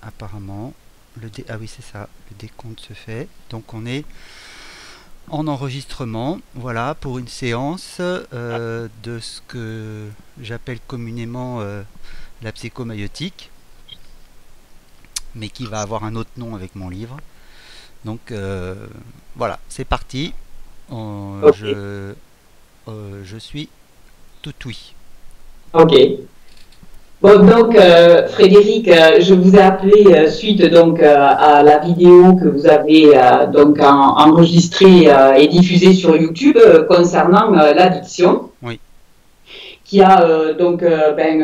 apparemment, ah oui, c'est ça, le décompte se fait. Donc on est en enregistrement, voilà, pour une séance de ce que j'appelle communément la psychomaïotique, mais qui va avoir un autre nom avec mon livre. Donc voilà, c'est parti. Ok. Je suis tout oui. Ok. Bon, donc, Frédéric, je vous ai appelé suite donc à la vidéo que vous avez enregistrée et diffusée sur YouTube concernant l'addiction, Oui, qui a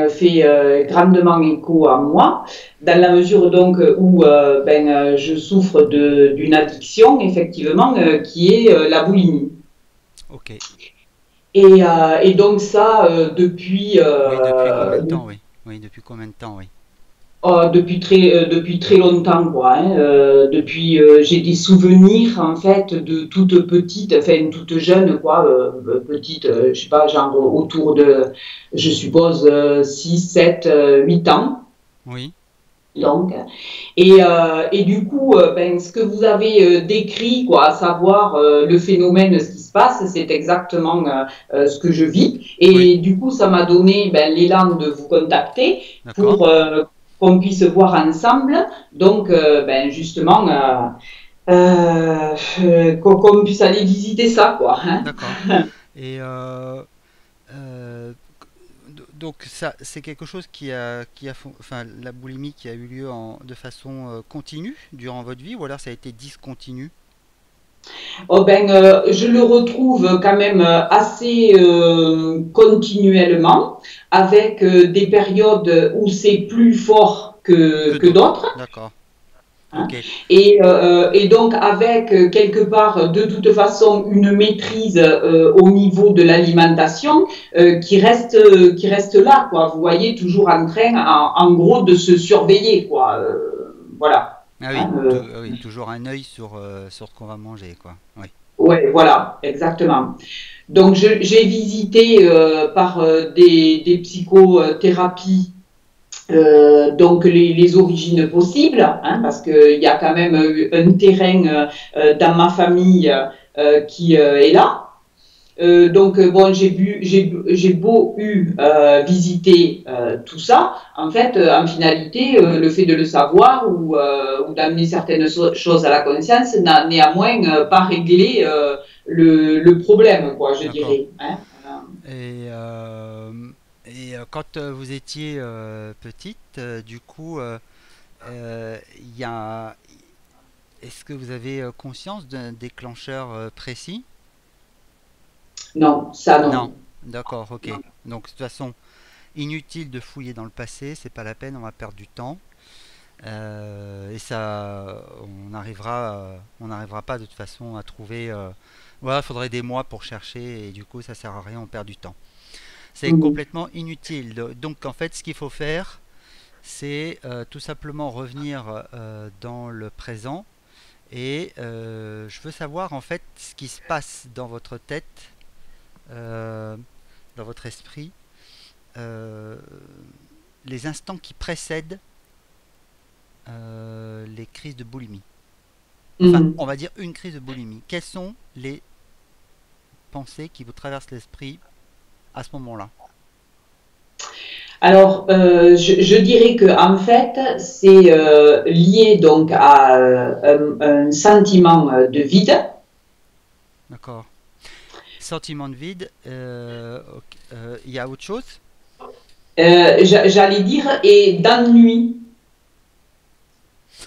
fait grandement écho à moi, dans la mesure donc où je souffre d'une addiction, effectivement, qui est la boulimie. ok. Et donc ça, Oui, depuis combien de temps, oui. Oui, depuis combien de temps, oui. depuis très longtemps, quoi. Hein. Depuis, j'ai des souvenirs en fait de toute petite, enfin toute jeune, quoi, petite, je sais pas, genre autour de, je suppose, 6, 7, 8 ans. Oui, Donc, et du coup, ce que vous avez décrit, quoi, à savoir le phénomène, ce qui se passe, c'est exactement ce que je vis. oui, Et du coup, ça m'a donné l'élan de vous contacter d'accord, pour qu'on puisse voir ensemble, donc justement, qu'on puisse aller visiter ça, quoi. Hein. d'accord. Et euh, donc ça, c'est quelque chose enfin, la boulimie qui a eu lieu de façon continue durant votre vie, ou alors ça a été discontinu? Oh je le retrouve quand même assez continuellement, avec des périodes où c'est plus fort Que que d'autres, d'autres. d'accord. Hein. Ok, Et donc avec quelque part de toute façon une maîtrise au niveau de l'alimentation qui reste là, quoi. Vous voyez, toujours en train, en gros, de se surveiller, quoi. Voilà. ah oui, Hein, oui, toujours un œil sur ce qu'on va manger, quoi. Oui, ouais, voilà, exactement. Donc, j'ai visité par des psychothérapies donc les origines possibles, hein, parce qu'il y a quand même un terrain dans ma famille qui est là. Bon, j'ai beau eu visiter tout ça, en fait, en finalité, le fait de le savoir ou d'amener certaines choses à la conscience n'a néanmoins pas réglé le problème, quoi, je d'accord. dirais. Hein. Et, quand vous étiez petite, du coup, il y a, est-ce que vous avez conscience d'un déclencheur précis? Non, ça Non. non. D'accord, ok. Donc de toute façon, inutile de fouiller dans le passé, c'est pas la peine, on va perdre du temps. Et ça, on n'arrivera pas de toute façon à trouver. Voilà, il faudrait des mois pour chercher et du coup, ça sert à rien, on perd du temps. C'est Mhm. complètement inutile. Donc en fait, ce qu'il faut faire, c'est tout simplement revenir dans le présent. Et je veux savoir en fait ce qui se passe dans votre tête, euh, dans votre esprit, euh, les instants qui précèdent les crises de boulimie. Enfin, Mhm. on va dire une crise de boulimie. Quelles sont les pensées qui vous traversent l'esprit à ce moment-là? Alors, je dirais que en fait, c'est lié donc à un sentiment de vide. D'accord. Sentiment de vide, ok, il y a autre chose? J'allais dire, et d'ennui.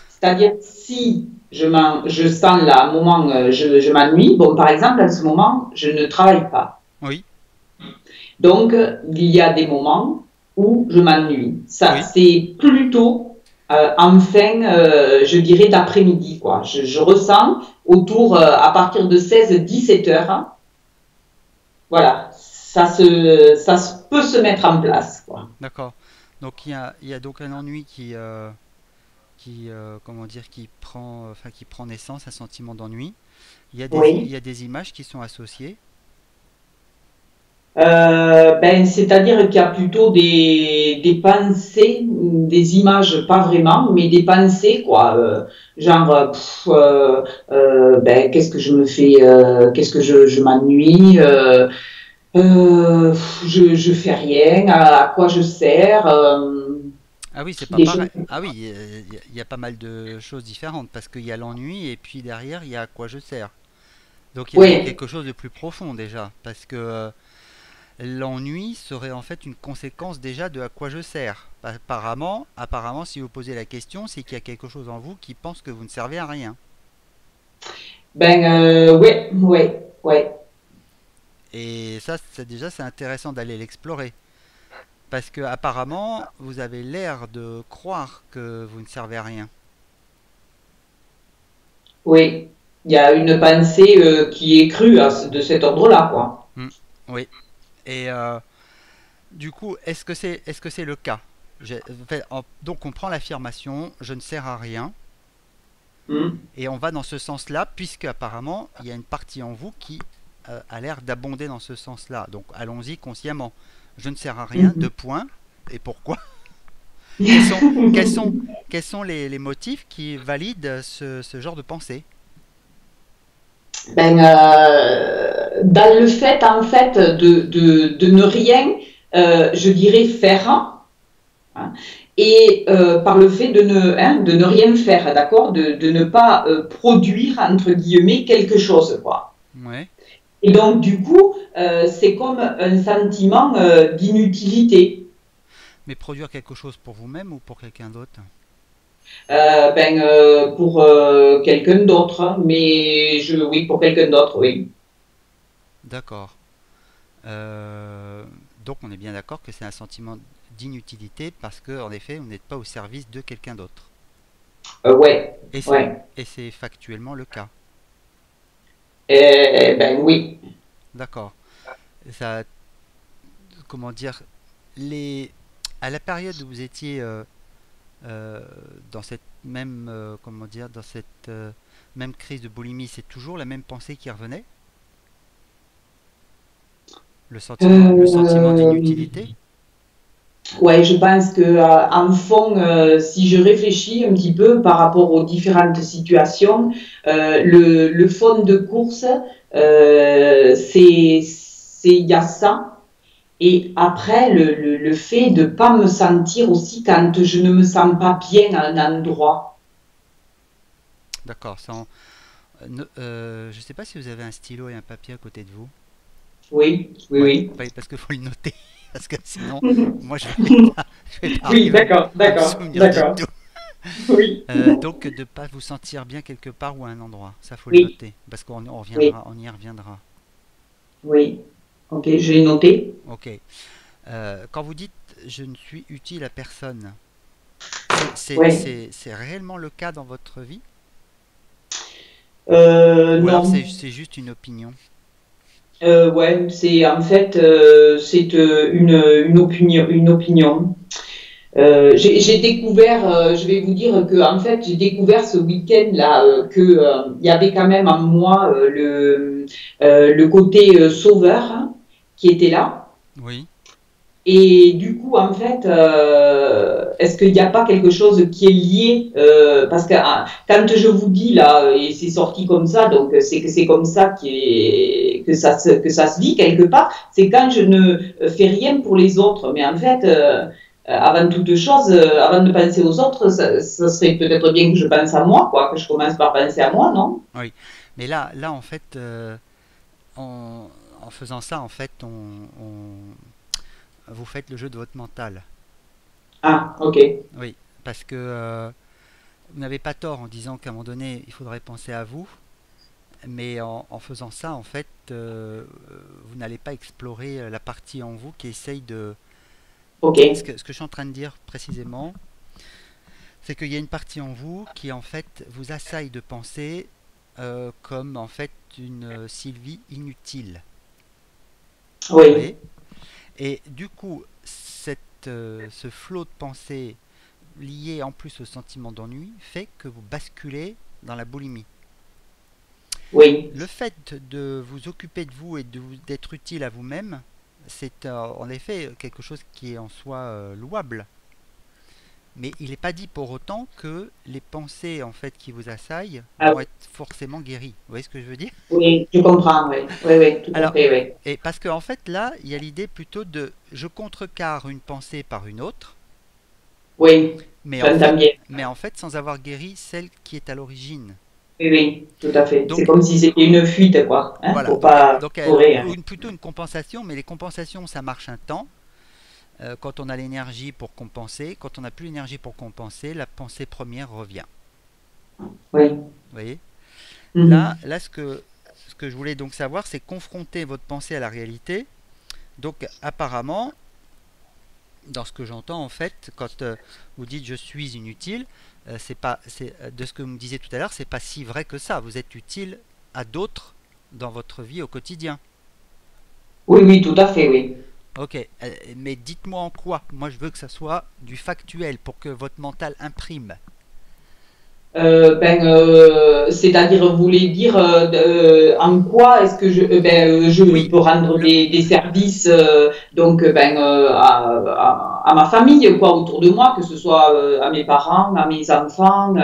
C'est-à-dire, si je sens là, un moment, je m'ennuie, bon, par exemple, en ce moment, je ne travaille pas. Oui, Donc, il y a des moments où je m'ennuie. Ça, oui, c'est plutôt en fin, je dirais, d'après-midi, quoi. Je ressens autour, à partir de 16-17 heures, hein, voilà, peut se mettre en place, quoi. d'accord. Donc il y a donc un ennui comment dire, qui prend naissance, un sentiment d'ennui. Il y a Oui. des images qui sont associées. Ben, c'est-à-dire qu'il y a plutôt des pensées, des images, pas vraiment, mais des pensées, quoi. Genre, ben, qu'est-ce que je me fais, qu'est-ce que je m'ennuie, je fais rien, à quoi je sers, Ah oui, c'est pas des choses. pareil. Ah oui, il y a pas mal de choses différentes parce qu'il y a l'ennui et puis derrière il y a à quoi je sers. Donc il y a Oui, quelque chose de plus profond déjà parce que l'ennui serait en fait une conséquence déjà de à quoi je sers. Apparemment, si vous posez la question, c'est qu'il y a quelque chose en vous qui pense que vous ne servez à rien. ben, ouais, ouais, ouais. Et ça, déjà, c'est intéressant d'aller l'explorer. Parce que apparemment, vous avez l'air de croire que vous ne servez à rien. Oui, il y a une pensée qui est crue de cet ordre-là, quoi. Hmm, oui. Et du coup, est-ce que c'est le cas? Donc on prend l'affirmation je ne sers à rien Hmm. et on va dans ce sens-là puisque apparemment il y a une partie en vous qui a l'air d'abonder dans ce sens-là. Donc allons-y consciemment. Je ne sers à rien, deux points. Et pourquoi? quels sont, quels sont, quels sont les motifs qui valident ce genre de pensée? Ben, dans le fait, en fait, de ne rien, je dirais faire, hein, et par le fait de ne rien faire, d'accord, de ne pas produire, entre guillemets, quelque chose, quoi. Ouais. Et donc, du coup, c'est comme un sentiment d'inutilité. Mais produire quelque chose pour vous-même ou pour quelqu'un d'autre? Ben, pour quelqu'un d'autre, hein, mais oui, pour quelqu'un d'autre, oui. D'accord. Euh, donc on est bien d'accord que c'est un sentiment d'inutilité parce que en effet vous n'êtes pas au service de quelqu'un d'autre. Ouais, Et c'est ouais. et c'est factuellement le cas. Ben oui. D'accord. Ça, comment dire, les à la période où vous étiez euh, dans cette même comment dire dans cette même crise de boulimie, c'est toujours la même pensée qui revenait, le sentiment Euh, d'inutilité. ouais, je pense que en fond, si je réfléchis un petit peu par rapport aux différentes situations, le fond de course, il y a ça. Et après, le fait de pas me sentir aussi quand je ne me sens pas bien à un endroit. D'accord. Je ne sais pas si vous avez un stylo et un papier à côté de vous. Oui, oui, Ouais, oui. ouais, parce qu'il faut le noter. Parce que sinon, moi, je vais pas Oui, arriver d'accord, à me d'accord, souvenir de d'accord. tout. Oui, Donc, de ne pas vous sentir bien quelque part ou à un endroit. Ça, faut le oui, noter. Parce oui, on y reviendra. oui. Ok, je l'ai noté. Ok. Quand vous dites je ne suis utile à personne, Ouais. c'est réellement le cas dans votre vie? Ou alors Non. c'est juste une opinion? Ouais, c'est en fait c'est une opinion, une opinion. J'ai découvert, je vais vous dire que en fait j'ai découvert ce week-end là que il y avait quand même en moi le côté sauveur, hein, qui était là. Oui. Et du coup, en fait, est-ce qu'il n'y a pas quelque chose qui est lié parce que quand je vous dis là, et c'est sorti comme ça, donc c'est que c'est comme ça que ça se vit quelque part, c'est quand je ne fais rien pour les autres. Mais en fait, avant toute chose, avant de penser aux autres, ça serait peut-être bien que je pense à moi, quoi, que je commence par penser à moi, non? Oui. Mais là en fait, en faisant ça, en fait, vous faites le jeu de votre mental. Ah, ok. Oui. Parce que vous n'avez pas tort en disant qu'à un moment donné, il faudrait penser à vous. Mais en faisant ça, en fait, vous n'allez pas explorer la partie en vous qui essaye de... Ok. Ce que je suis en train de dire précisément, c'est qu'il y a une partie en vous qui, en fait, vous assaille de penser comme, en fait, une Sylvie inutile. Vous Oui. voyez? Et du coup, ce flot de pensée lié en plus au sentiment d'ennui fait que vous basculez dans la boulimie. Oui. Le fait de vous occuper de vous et d'être utile à vous-même c'est en effet quelque chose qui est en soi louable. Mais il n'est pas dit pour autant que les pensées en fait qui vous assaillent Ah, vont être forcément guéries. Vous voyez ce que je veux dire? oui, je comprends, oui. Oui, oui, tout à Alors, fait, oui. et parce qu'en fait là, il y a l'idée plutôt de je contrecarre une pensée par une autre, Oui, mais en j'entends fait, bien. sans avoir guéri celle qui est à l'origine. Oui, oui, tout à fait. C'est Donc comme si c'était une fuite, quoi, hein, voilà, pour pas courir. ou plutôt une compensation, mais les compensations ça marche un temps. Quand on a l'énergie pour compenser, quand on n'a plus l'énergie pour compenser, la pensée première revient. Oui. Vous voyez? Mhm. Là ce que je voulais donc savoir, c'est confronter votre pensée à la réalité. Donc apparemment, dans ce que j'entends en fait, quand vous dites je suis inutile, c'est pas, de ce que vous me disiez tout à l'heure, c'est pas si vrai que ça. Vous êtes utile à d'autres dans votre vie au quotidien. Oui, oui, tout à fait, oui. Ok, mais dites-moi en quoi. Moi, je veux que ça soit du factuel pour que votre mental imprime. C'est-à-dire, vous voulez dire en quoi est-ce que je Oui, peux rendre le, des services à ma famille, quoi, autour de moi, que ce soit à mes parents, à mes enfants,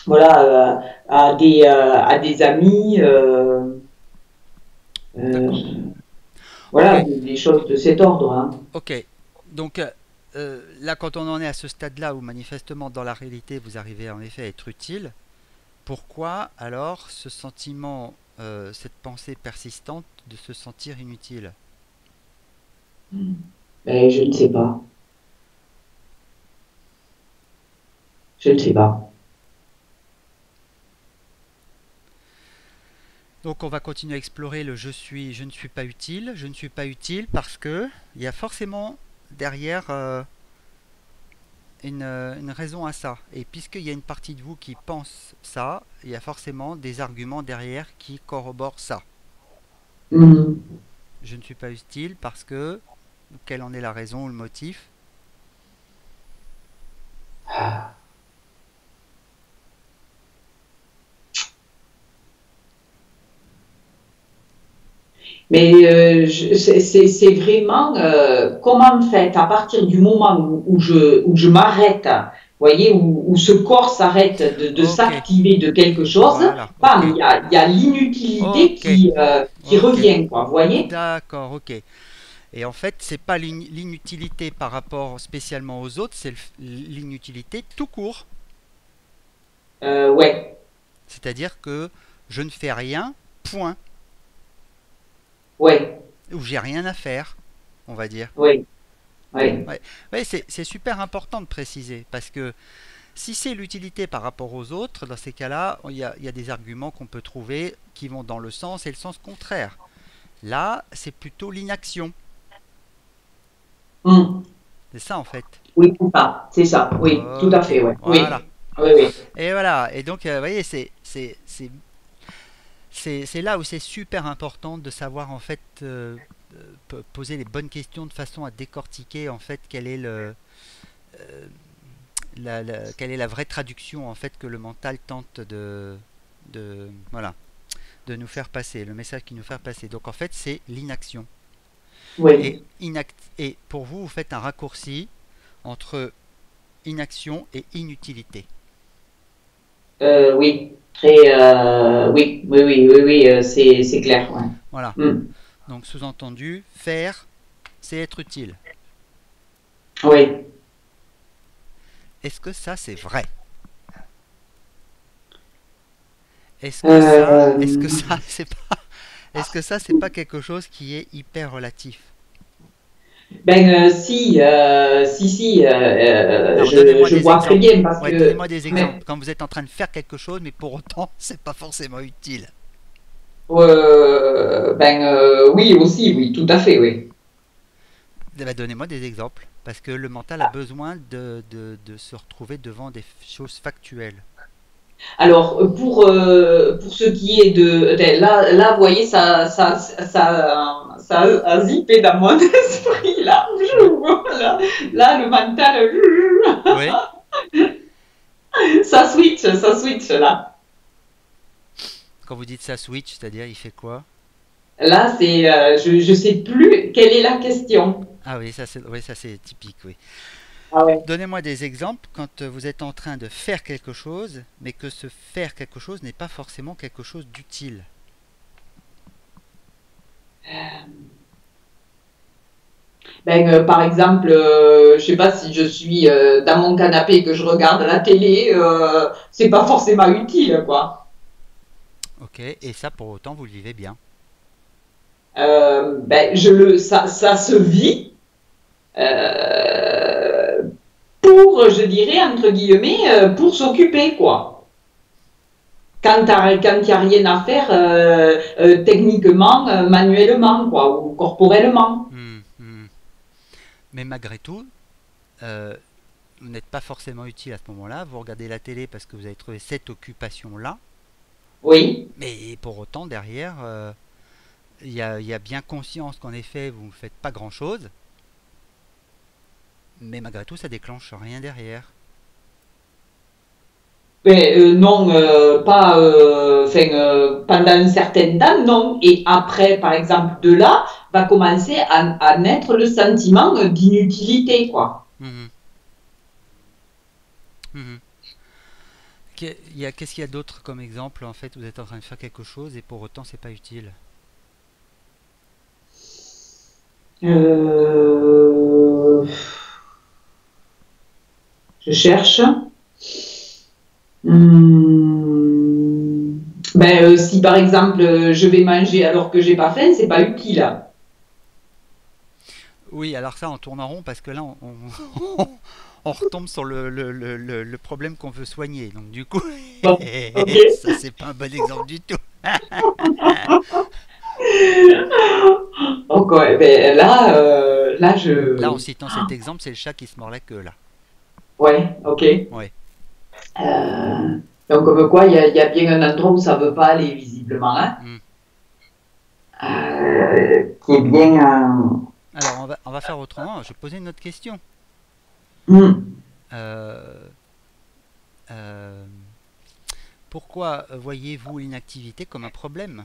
voilà, à des amis, d'accord. euh, Ok, voilà, des choses de cet ordre. Hein. ok. Donc là, quand on en est à ce stade-là où manifestement dans la réalité vous arrivez en effet à être utile, pourquoi alors ce sentiment, cette pensée persistante de se sentir inutile? Ben, je ne sais pas. Je ne sais pas. Donc on va continuer à explorer le je ne suis pas utile, je ne suis pas utile parce que il y a forcément derrière une raison à ça. Et puisqu'il y a une partie de vous qui pense ça, il y a forcément des arguments derrière qui corroborent ça. Mhm. Je ne suis pas utile parce que quelle en est la raison ou le motif? Mais c'est vraiment comment en fait, à partir du moment où je m'arrête, vous voyez, où ce corps s'arrête de Ok, s'activer de quelque chose, voilà, ok, bam, il y a l'inutilité ok, qui ok, revient, quoi, vous voyez? d'accord, ok. Et en fait, c'est pas l'inutilité par rapport spécialement aux autres, c'est l'inutilité tout court. Ouais, C'est-à-dire que je ne fais rien, point, ouais, ou j'ai rien à faire, on va dire. ouais, ouais. Ouais, ouais c'est super important de préciser, parce que si c'est l'utilité par rapport aux autres, dans ces cas-là, il y a des arguments qu'on peut trouver qui vont dans le sens et le sens contraire. Là, c'est plutôt l'inaction. Hmm. C'est ça en fait. Oui, ou pas, c'est ça, oui, tout à Ok, fait, ouais, voilà. oui, oui, oui. Et voilà. Et donc, vous voyez, c'est là où c'est super important de savoir en fait poser les bonnes questions de façon à décortiquer en fait euh, quelle est la vraie traduction en fait que le mental tente voilà, de nous faire passer, le message qu'il nous fait passer. Donc en fait, c'est l'inaction. Et, Oui. et pour vous, vous faites un raccourci entre inaction et inutilité. Oui, très, oui, oui, oui, oui, oui, c'est clair, ouais. Voilà. Hmm. Donc sous-entendu, faire, c'est être utile. Oui. Est-ce que ça c'est vrai? Est-ce que Euh, ça c'est pas, est-ce que ça c'est pas quelque chose qui est hyper relatif? si, si, Alors donnez-moi je des vois très exemples. bien parce Ouais, que, donnez-moi des mais, exemples. Quand vous êtes en train de faire quelque chose, mais pour autant, c'est pas forcément utile. oui, aussi, oui, tout à fait, oui. Eh ben, donnez-moi des exemples. Parce que le mental a besoin de se retrouver devant des choses factuelles. Alors, pour ce qui est là, vous voyez, ça a zippé dans mon esprit, là. Ouais. Là, là, le mental, Oui. ça switch, là. Quand vous dites ça switch, c'est-à-dire il fait quoi? Là, je sais plus quelle est la question. Ah oui, ça c'est typique, oui. Ah ouais. Donnez-moi des exemples quand vous êtes en train de faire quelque chose, mais que ce faire quelque chose n'est pas forcément quelque chose d'utile. Ben, par exemple, je sais pas si je suis dans mon canapé et que je regarde la télé, c'est pas forcément utile, quoi. Ok, et ça pour autant vous le vivez bien. Ben, ça se vit euh, pour, je dirais, entre guillemets, pour s'occuper, quoi. Quand il n'y a rien à faire techniquement, manuellement, quoi, ou corporellement. Hmm, hmm. Mais malgré tout, euh, vous n'êtes pas forcément utile à ce moment-là. Vous regardez la télé parce que vous avez trouvé cette occupation-là. Oui. Mais pour autant, derrière, il y a bien conscience qu'en effet, vous ne faites pas grand-chose. Mais malgré tout, ça déclenche rien derrière. Ben, non, pas, pendant un certain temps, non. Et après, par exemple, de là, va commencer à naître le sentiment d'inutilité, quoi. Mhm, mhm. Qu'est-ce qu'il y a d'autre comme exemple? En fait, vous êtes en train de faire quelque chose et pour autant, c'est pas utile. Euh, je cherche. Ben, si par exemple je vais manger alors que j'ai pas faim, c'est pas utile. Oui, alors ça, on tourne en rond parce que là, on retombe sur le problème qu'on veut soigner. Donc du coup, Bon, ok. ça, c'est pas un bon exemple du tout. Donc, ouais, ben, là, Là, en citant cet exemple, c'est le chat qui se mord la queue, là. ouais, ok. Ouais. Euh, donc, comme quoi, il y a bien un endroit où ça veut pas aller, visiblement, hein, Hmm. qui est bien. Alors, on va faire autrement. Je vais poser une autre question. Hmm. Euh, euh, Pourquoi voyez-vous l'inactivité comme un problème?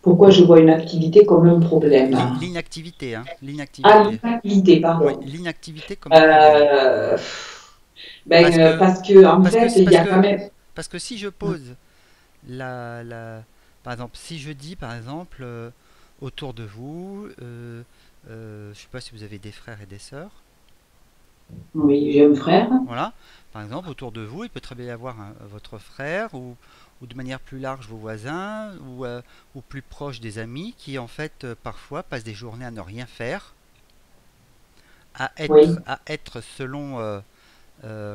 Pourquoi je vois une activité comme un problème? L'inactivité, hein, Ah, l'inactivité. l'inactivité, Oui, pardon. l'inactivité comme un problème. Euh, ben, Parce que, parce que en parce que, fait, il y parce a quand que, même. parce que si je pose la, par exemple, si je dis par exemple autour de vous, je sais pas si vous avez des frères et des sœurs, Oui, j'ai un frère. voilà, par exemple autour de vous, il peut très bien y avoir votre frère ou de manière plus large vos voisins ou plus proche des amis qui en fait parfois passent des journées à ne rien faire, Oui, à être selon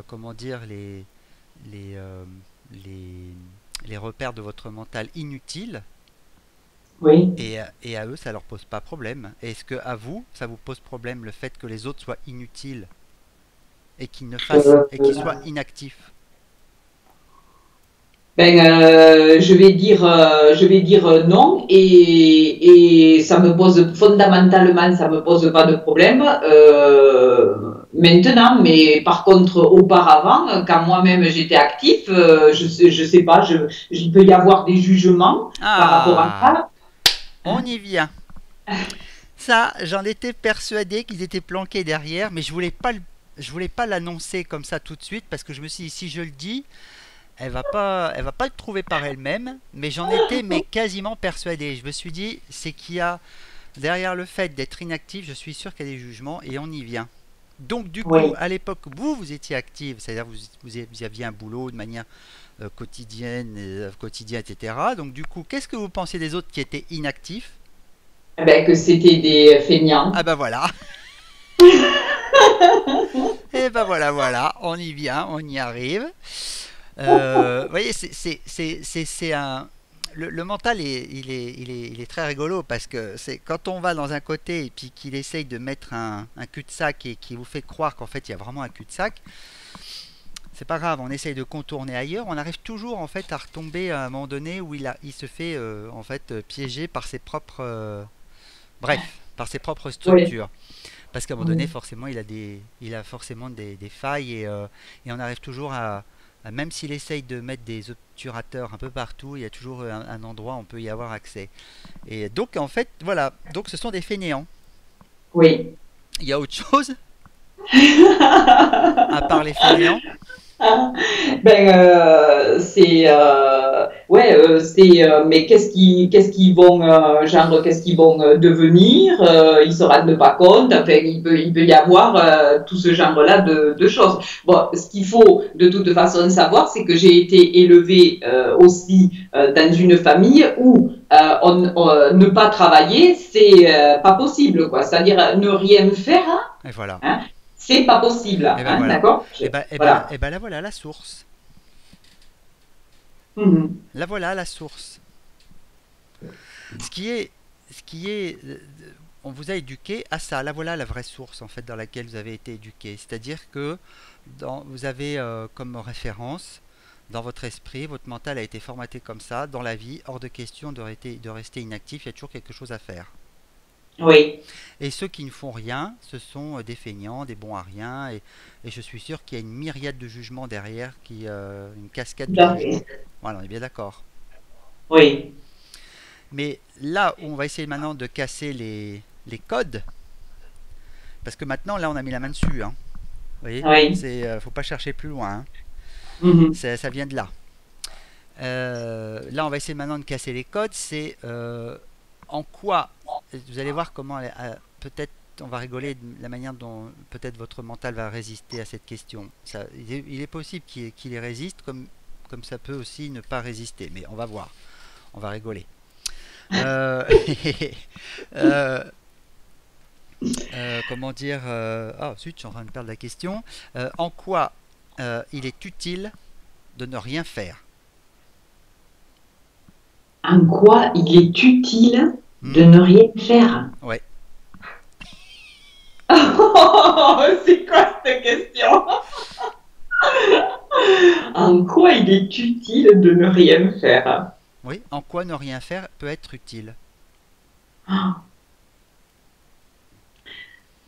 comment dire les, euh, les les repères de votre mental inutiles. oui. Et à eux, ça leur pose pas problème. Est-ce que à vous, ça vous pose problème le fait que les autres soient inutiles et qu'ils ne fassent Euh, et qu'ils soient inactifs? ben, je vais dire non et ça me pose fondamentalement, ça me pose pas de problème maintenant, mais par contre auparavant, quand moi-même j'étais actif, je sais pas, il peut y avoir des jugements par rapport à Ah, ça. on Hein. y vient. Ça, j'en étais persuadé qu'ils étaient planqués derrière, mais je voulais pas l'annoncer comme ça tout de suite parce que je me suis dit si je le dis, elle va pas le trouver par elle-même. Mais j'en étais mais quasiment persuadé. Je me suis dit c'est qu'il y a derrière le fait d'être inactif, je suis sûr qu'il y a des jugements et on y vient. Donc du coup, Oui. à l'époque, vous étiez actif, c'est-à-dire vous aviez un boulot de manière quotidienne, etc. Donc du coup, qu'est-ce que vous pensez des autres qui étaient inactifs? Eh ben, que c'était des Ah feignants. ben voilà, et ben voilà, on y vient, on y arrive. Vous voyez, c'est un... Le mental, il est très rigolo parce que c'est quand on va dans un côté et puis qu'il essaye de mettre un cul-de-sac et qui vous fait croire qu'en fait il y a vraiment un cul-de-sac, c'est pas grave, on essaye de contourner ailleurs, on arrive toujours en fait à retomber à un moment donné où il se fait en fait piéger par ses propres bref, par ses propres Oui. structures. Parce qu'à un moment donné, forcément, il a forcément des failles et on arrive toujours Même s'il essaye de mettre des obturateurs un peu partout, il y a toujours un endroit où on peut y avoir accès. Et donc en fait, voilà, donc ce sont des fainéants. Oui. Il y a autre chose à part les fainéants? Ben, mais qu'est-ce qu'ils vont, genre, qu'est-ce qu'ils vont devenir? Ils se rendent pas compte. Enfin, il peut y avoir tout ce genre-là de choses. Bon, ce qu'il faut de toute façon savoir, c'est que j'ai été élevée aussi dans une famille où ne pas travailler, c'est pas possible, quoi. C'est-à-dire ne rien faire, Et voilà. hein, c'est pas possible, Et ben hein, voilà. d'accord? Voilà. Et ben là voilà la source. Mhm. Là voilà la source. Ce qui est, ce qui est, on vous a éduqué à ça. Là voilà la vraie source en fait dans laquelle vous avez été éduqué. C'est-à-dire que vous avez comme référence dans votre esprit, votre mental a été formaté comme ça. Dans la vie, hors de question de rester inactif. Il y a toujours quelque chose à faire. Oui. Et ceux qui ne font rien, ce sont des feignants, des bons à rien. Et je suis sûr qu'il y a une myriade de jugements derrière, une cascade Tout de à jugements. fait. Voilà, on est bien d'accord. Oui, Mais là où on va essayer maintenant de casser les codes, parce que maintenant, là, on a mis la main dessus. Hein. Vous voyez, oui. faut pas chercher plus loin. Hein. Mhm. Ça vient de là. Là, on va essayer maintenant de casser les codes. C'est en quoi, vous allez voir comment, peut-être, on va rigoler de la manière dont peut-être votre mental va résister à cette question. Il est possible qu'il y résiste, comme ça peut aussi ne pas résister. Mais on va voir, on va rigoler. Euh, euh, comment dire Ah, zut, je suis en train de perdre la question. En quoi il est utile de ne rien faire? En quoi il est utile de Hmm. ne rien faire? Ouais. C'est quoi cette question? En quoi il est utile de ne rien faire? Oui, en quoi ne rien faire peut être utile?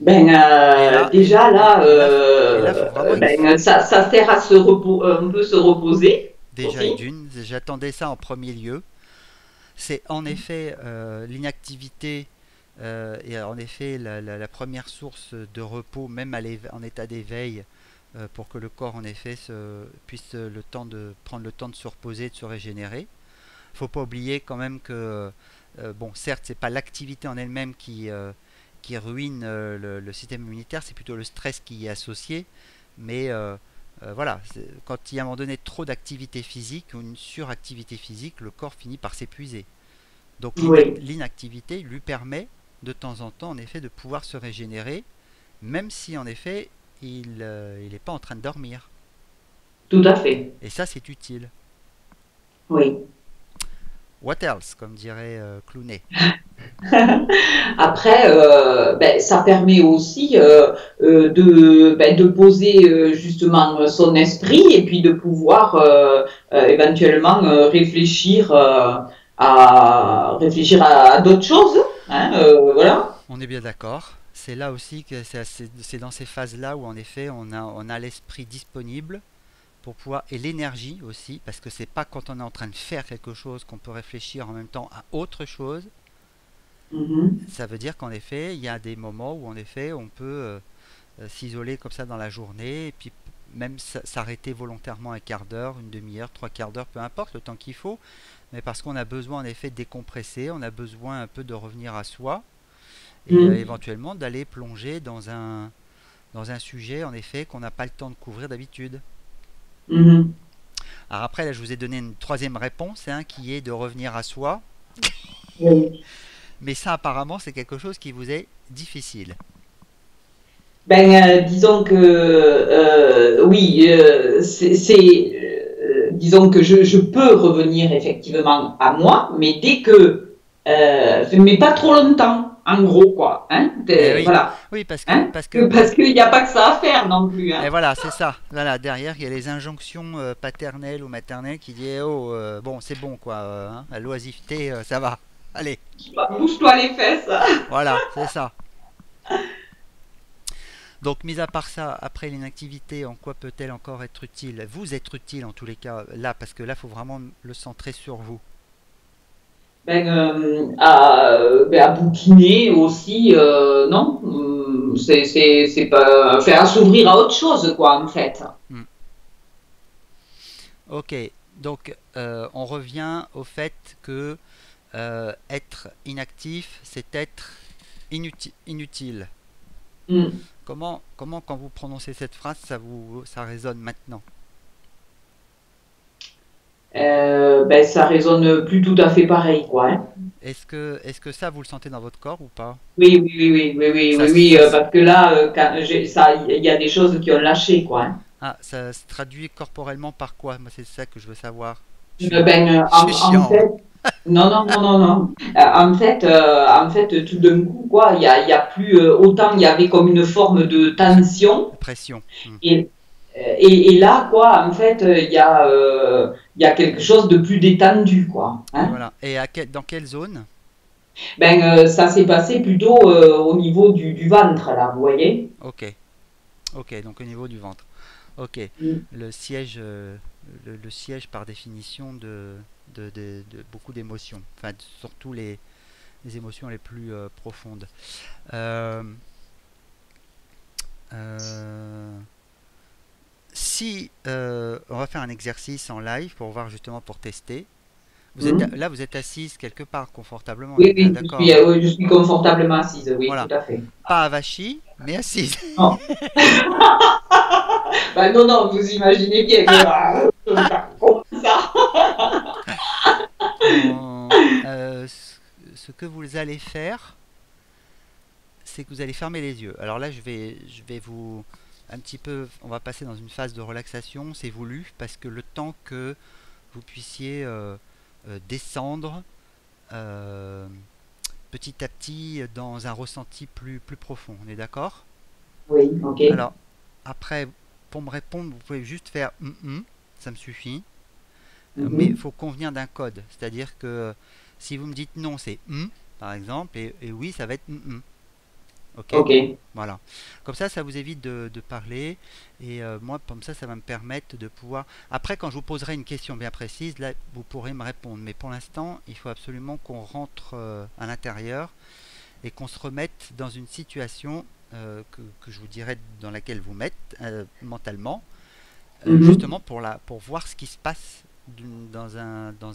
Ben, Et là, déjà là, et là, faut vraiment une. ben, ça sert à un peu se reposer Déjà, et aussi. d'une, j'attendais ça en premier lieu. C'est en effet l'inactivité et en effet la première source de repos, même en état d'éveil, pour que le corps en effet puisse prendre le temps de se reposer, de se régénérer. Faut pas oublier quand même que bon, certes, c'est pas l'activité en elle-même qui ruine le système immunitaire, c'est plutôt le stress qui y est associé. Mais voilà, quand il y a à un moment donné trop d'activité physique ou une suractivité physique, le corps finit par s'épuiser. Donc Oui, l'inactivité lui permet de temps en temps, en effet, de pouvoir se régénérer, même si en effet il n'est pas en train de dormir. tout à fait. Et ça, c'est utile. Oui. What else, comme dirait Clooney. Après, ben, ça permet aussi de poser justement son esprit et puis de pouvoir éventuellement réfléchir à d'autres choses. Hein, voilà. On est bien d'accord. C'est là aussi que c'est dans ces phases-là où en effet on a l'esprit disponible pour pouvoir et l'énergie aussi, parce que c'est pas quand on est en train de faire quelque chose qu'on peut réfléchir en même temps à autre chose. Mhm. Ça veut dire qu'en effet il y a des moments où en effet on peut s'isoler comme ça dans la journée et puis même s'arrêter volontairement un quart d'heure, une demi-heure, trois quarts d'heure, peu importe le temps qu'il faut, mais parce qu'on a besoin en effet de décompresser, on a besoin un peu de revenir à soi et Mhm. éventuellement d'aller plonger dans un sujet en effet qu'on n'a pas le temps de couvrir d'habitude. Mhm. Alors après là je vous ai donné une troisième réponse hein, qui est de revenir à soi, Oui. mais ça apparemment c'est quelque chose qui vous est difficile. Ben, disons que oui, disons que je peux revenir effectivement à moi, mais mais pas trop longtemps, en gros quoi, hein, Eh oui, voilà, oui hein, parce qu'il n'y a pas que ça à faire non plus, et hein. voilà, c'est ça. Voilà, derrière, il y a les injonctions paternelles ou maternelles qui disent oh, bon, c'est bon quoi, hein, la loisiveté, ça va. Allez, Bouge-toi les fesses. voilà, c'est ça. Donc, mis à part ça, après l'inactivité, en quoi peut-elle encore être utile? Vous êtes utile en tous les cas, là, parce que là, il faut vraiment le centrer sur vous. À bouquiner aussi, non, c'est pas faire s'ouvrir à autre chose, quoi, en fait. Hmm. Ok, donc on revient au fait que être inactif, c'est être inutile. Mm. Comment, quand vous prononcez cette phrase, ça résonne maintenant? Ça résonne plus tout à fait pareil, quoi, hein. Est-ce que ça, vous le sentez dans votre corps ou pas? Oui, oui, oui, oui, oui, oui, Ça, oui, oui, ça, parce que là, il y a des choses qui ont lâché, quoi, hein. ça se traduit corporellement par quoi? Moi, c'est ça que je veux savoir. Je Euh, suis, ben, euh, je suis en, en chiant, hein. fait, non, non, non, non, non. En fait, tout d'un coup, quoi, il y a plus autant, il y avait comme une forme de Ce- tension. Pression. Hmm. Et, et là, quoi, en fait, il y a quelque chose de plus détendu, quoi, Et hein. voilà. Et dans quelle zone? Ça s'est passé plutôt au niveau du ventre, là, vous voyez? Ok, ok, donc au niveau du ventre. Ok, Mm. le siège, le siège par définition de beaucoup d'émotions, enfin surtout les émotions les plus profondes. Euh, euh, Si on va faire un exercice en live pour voir justement pour tester. Mm. Là, vous êtes assise quelque part confortablement, on est Oui, bien oui, d'accord, hein? je suis confortablement assise, oui, Voilà, tout à fait. pas avachie, mais assise. Non. Non, non, vous imaginez bien que comme ça. Ce que vous allez faire, c'est que vous allez fermer les yeux. Alors là, je vais vous un petit peu, on va passer dans une phase de relaxation, c'est voulu parce que le temps que vous puissiez descendre euh, petit à petit dans un ressenti plus profond. On est d'accord? Oui, ok. Alors, après, pour me répondre, vous pouvez juste faire ça me suffit. Mais il Mhm. faut convenir d'un code. C'est-à-dire que si vous me dites non, c'est par exemple, et oui, ça va être Ok? Ok. Voilà. Comme ça vous évite de parler. Et moi, comme ça va me permettre de pouvoir. Après, quand je vous poserai une question bien précise, là, vous pourrez me répondre. Mais pour l'instant, il faut absolument qu'on rentre à l'intérieur et qu'on se remette dans une situation que je vous dirai dans laquelle vous mettre mentalement, Mhm. justement pour voir ce qui se passe dans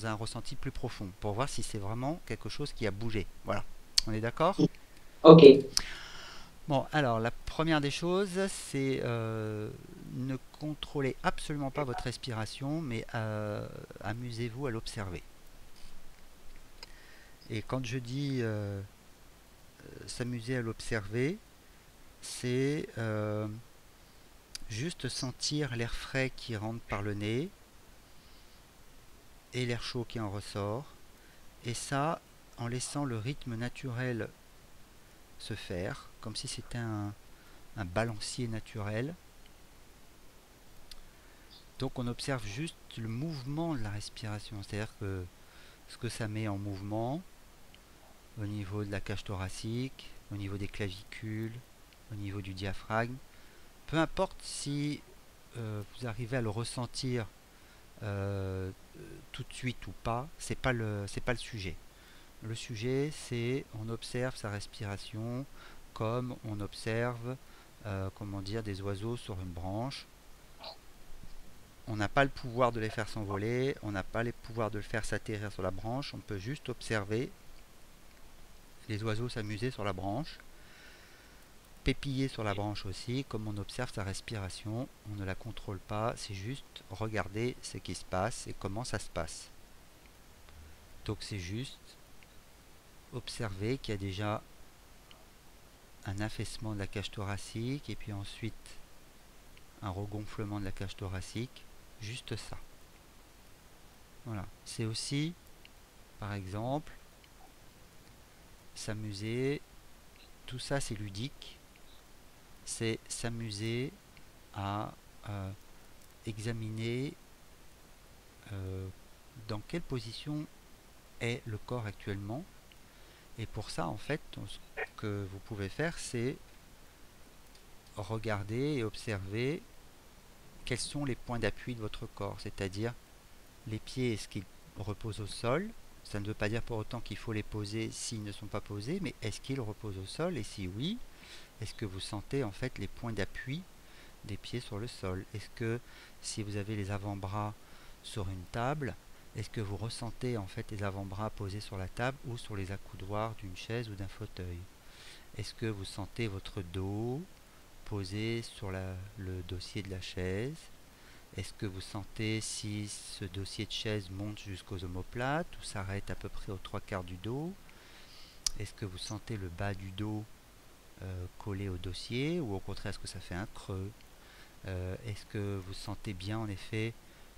un ressenti plus profond, pour voir si c'est vraiment quelque chose qui a bougé. Voilà. On est d'accord? Ok. Bon, alors la première des choses, c'est ne contrôlez absolument pas votre respiration, mais amusez-vous à l'observer. Et quand je dis s'amuser à l'observer, c'est juste sentir l'air frais qui rentre par le nez et l'air chaud qui en ressort. Et ça, en laissant le rythme naturel se faire, comme si c'était un balancier naturel. Donc on observe juste le mouvement de la respiration, c'est-à-dire que ce que ça met en mouvement au niveau de la cage thoracique, au niveau des clavicules, au niveau du diaphragme. Peu importe si vous arrivez à le ressentir euh, tout de suite ou pas, c'est pas le sujet. Le sujet, c'est on observe sa respiration comme on observe, comment dire, des oiseaux sur une branche. On n'a pas le pouvoir de les faire s'envoler, on n'a pas le pouvoir de le faire s'atterrir sur la branche, on peut juste observer les oiseaux s'amuser sur la branche, pépiller sur la branche aussi, comme on observe sa respiration, on ne la contrôle pas, c'est juste regarder ce qui se passe et comment ça se passe. Donc c'est juste observer qu'il y a déjà un affaissement de la cage thoracique et puis ensuite un regonflement de la cage thoracique, juste ça. Voilà. C'est aussi, par exemple, s'amuser, tout ça c'est ludique, c'est s'amuser à examiner dans quelle position est le corps actuellement. Et pour ça, en fait, ce que vous pouvez faire, c'est regarder et observer quels sont les points d'appui de votre corps, c'est-à-dire les pieds, est-ce qu'ils reposent au sol? Ça ne veut pas dire pour autant qu'il faut les poser s'ils ne sont pas posés, mais est-ce qu'ils reposent au sol? Et si oui, est-ce que vous sentez en fait les points d'appui des pieds sur le sol? Est-ce que si vous avez les avant-bras sur une table, est-ce que vous ressentez en fait les avant-bras posés sur la table ou sur les accoudoirs d'une chaise ou d'un fauteuil? Est-ce que vous sentez votre dos posé sur le dossier de la chaise? Est-ce que vous sentez si ce dossier de chaise monte jusqu'aux omoplates ou s'arrête à peu près aux trois quarts du dos? Est-ce que vous sentez le bas du dos collé au dossier ou au contraire est-ce que ça fait un creux? Est-ce que vous sentez bien en effet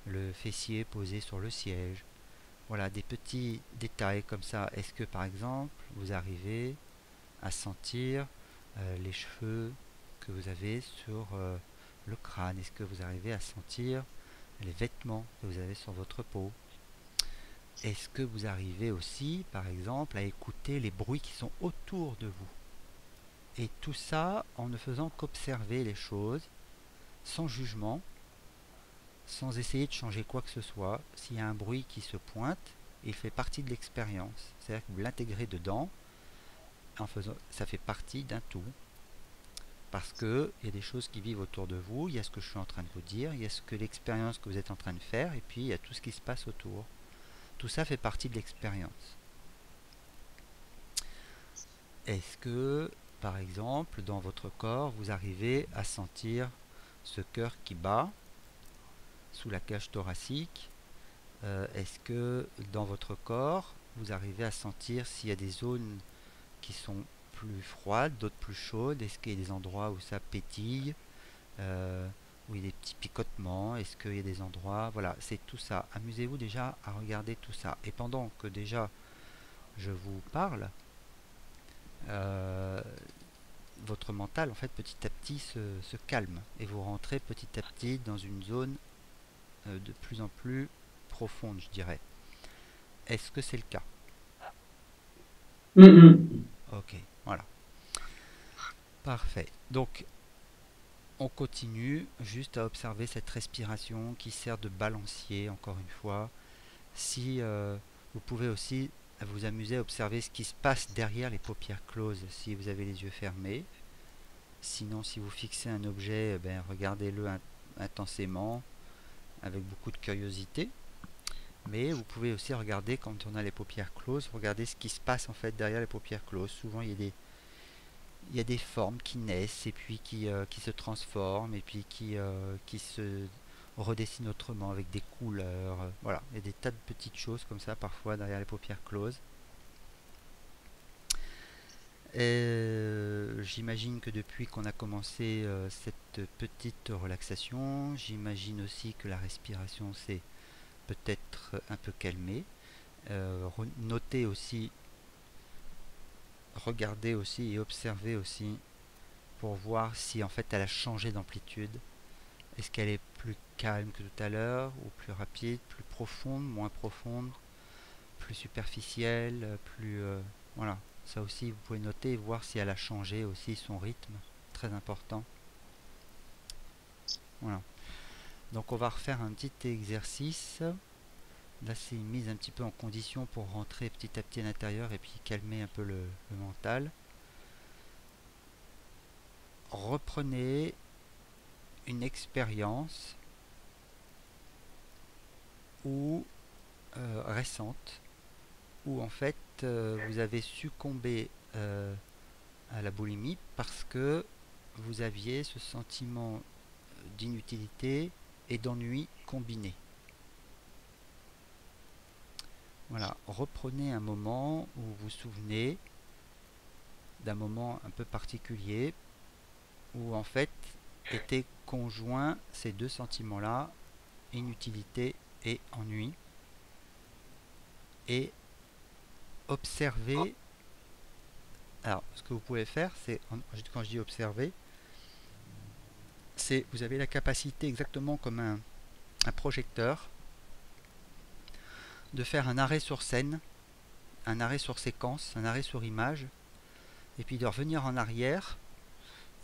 le fessier posé sur le siège? Voilà, des petits détails comme ça. Est-ce que par exemple vous arrivez à sentir les cheveux que vous avez sur le crâne? Est-ce que vous arrivez à sentir les vêtements que vous avez sur votre peau? Est-ce que vous arrivez aussi, par exemple, à écouter les bruits qui sont autour de vous? Et tout ça en ne faisant qu'observer les choses, sans jugement, sans essayer de changer quoi que ce soit. S'il y a un bruit qui se pointe, il fait partie de l'expérience. C'est-à-dire que vous l'intégrez dedans, en faisant, ça fait partie d'un tout. Parce qu'il y a des choses qui vivent autour de vous, il y a ce que je suis en train de vous dire, il y a ce que l'expérience que vous êtes en train de faire, et puis il y a tout ce qui se passe autour. Tout ça fait partie de l'expérience. Est-ce que, par exemple, dans votre corps, vous arrivez à sentir ce cœur qui bat sous la cage thoracique? Est-ce que dans votre corps, vous arrivez à sentir s'il y a des zones qui sont plus froides, d'autres plus chaudes? Est-ce qu'il y a des endroits où ça pétille, où il y a des petits picotements? Est-ce qu'il y a des endroits... Voilà, c'est tout ça. Amusez-vous déjà à regarder tout ça. Et pendant que déjà je vous parle, votre mental, en fait, petit à petit se calme. Et vous rentrez petit à petit dans une zone de plus en plus profonde, je dirais. Est-ce que c'est le cas? Ok, voilà. Parfait. Donc, on continue juste à observer cette respiration qui sert de balancier, encore une fois. Si vous pouvez aussi vous amuser à observer ce qui se passe derrière les paupières closes si vous avez les yeux fermés. Sinon, si vous fixez un objet, regardez-le intensément, avec beaucoup de curiosité. Mais vous pouvez aussi regarder, quand on a les paupières closes, regarder ce qui se passe en fait derrière les paupières closes. Souvent, il y a des formes qui naissent et puis qui se transforment et puis qui se redessinent autrement avec des couleurs. Voilà, il y a des tas de petites choses comme ça parfois derrière les paupières closes. J'imagine que depuis qu'on a commencé cette petite relaxation, j'imagine aussi que la respiration s'est peut-être un peu calmée. Notez aussi, regardez aussi et observez aussi pour voir si en fait elle a changé d'amplitude. Est-ce qu'elle est plus calme que tout à l'heure ou plus rapide, plus profonde, moins profonde, plus superficielle, plus... voilà. Ça aussi, vous pouvez noter et voir si elle a changé aussi son rythme. Très important. Voilà. Donc on va refaire un petit exercice. Là, c'est une mise un petit peu en condition pour rentrer petit à petit à l'intérieur et puis calmer un peu le mental. Reprenez une expérience ou récente où en fait vous avez succombé à la boulimie parce que vous aviez ce sentiment d'inutilité et d'ennui combiné. Voilà, reprenez un moment où vous vous souvenez d'un moment un peu particulier où en fait étaient conjoints ces deux sentiments-là, inutilité et ennui, et observez. Alors, ce que vous pouvez faire, c'est, quand je dis observer, c'est vous avez la capacité, exactement comme un projecteur, de faire un arrêt sur scène, un arrêt sur séquence, un arrêt sur image, et puis de revenir en arrière,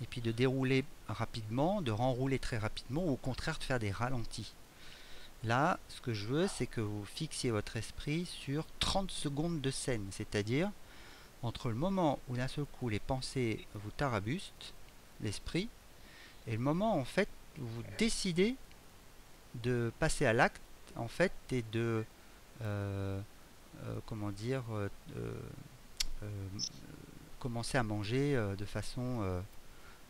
et puis de dérouler rapidement, de renrouler très rapidement, ou au contraire de faire des ralentis. Là, ce que je veux, c'est que vous fixiez votre esprit sur 30 secondes de scène, c'est-à-dire entre le moment où d'un seul coup les pensées vous tarabustent, l'esprit, et le moment en fait où vous décidez de passer à l'acte en fait et de comment dire euh, commencer à manger de façon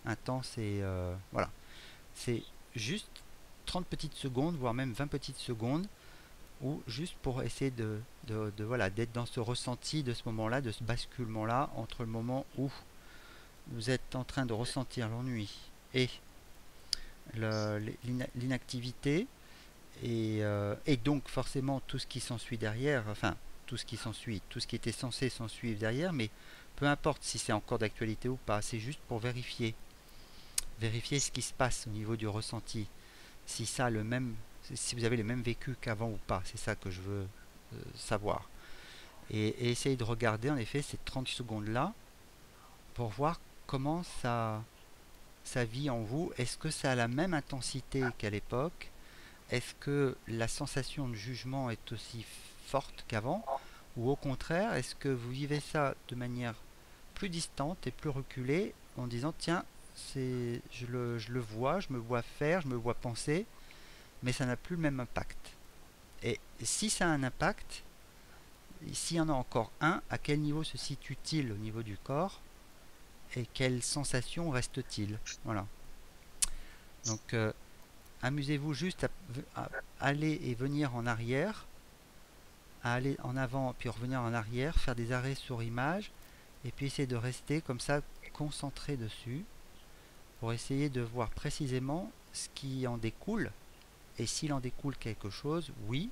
intense et voilà. C'est juste 30 petites secondes, voire même 20 petites secondes, ou juste pour essayer voilà, d'être dans ce ressenti de ce moment-là, de ce basculement-là, entre le moment où vous êtes en train de ressentir l'ennui et l'inactivité, et donc forcément tout ce qui s'ensuit derrière, enfin tout ce qui s'ensuit, tout ce qui était censé s'en suivre derrière, mais peu importe si c'est encore d'actualité ou pas, c'est juste pour vérifier ce qui se passe au niveau du ressenti, si ça le même, si vous avez le même vécu qu'avant ou pas, c'est ça que je veux savoir. Et essayer de regarder en effet ces 30 secondes là pour voir comment ça vit en vous. Est-ce que ça a la même intensité qu'à l'époque? Est-ce que la sensation de jugement est aussi forte qu'avant? Ou au contraire, est-ce que vous vivez ça de manière plus distante et plus reculée en disant tiens, je le vois, je me vois faire, je me vois penser, mais ça n'a plus le même impact. Et si ça a un impact, s'il y en a encore un, à quel niveau se situe-t-il au niveau du corps et quelle sensation reste-t-il? Voilà. Donc amusez-vous juste à aller et venir en arrière, à aller en avant puis revenir en arrière, faire des arrêts sur image et puis essayer de rester comme ça concentré dessus pour essayer de voir précisément ce qui en découle, et s'il en découle quelque chose, oui,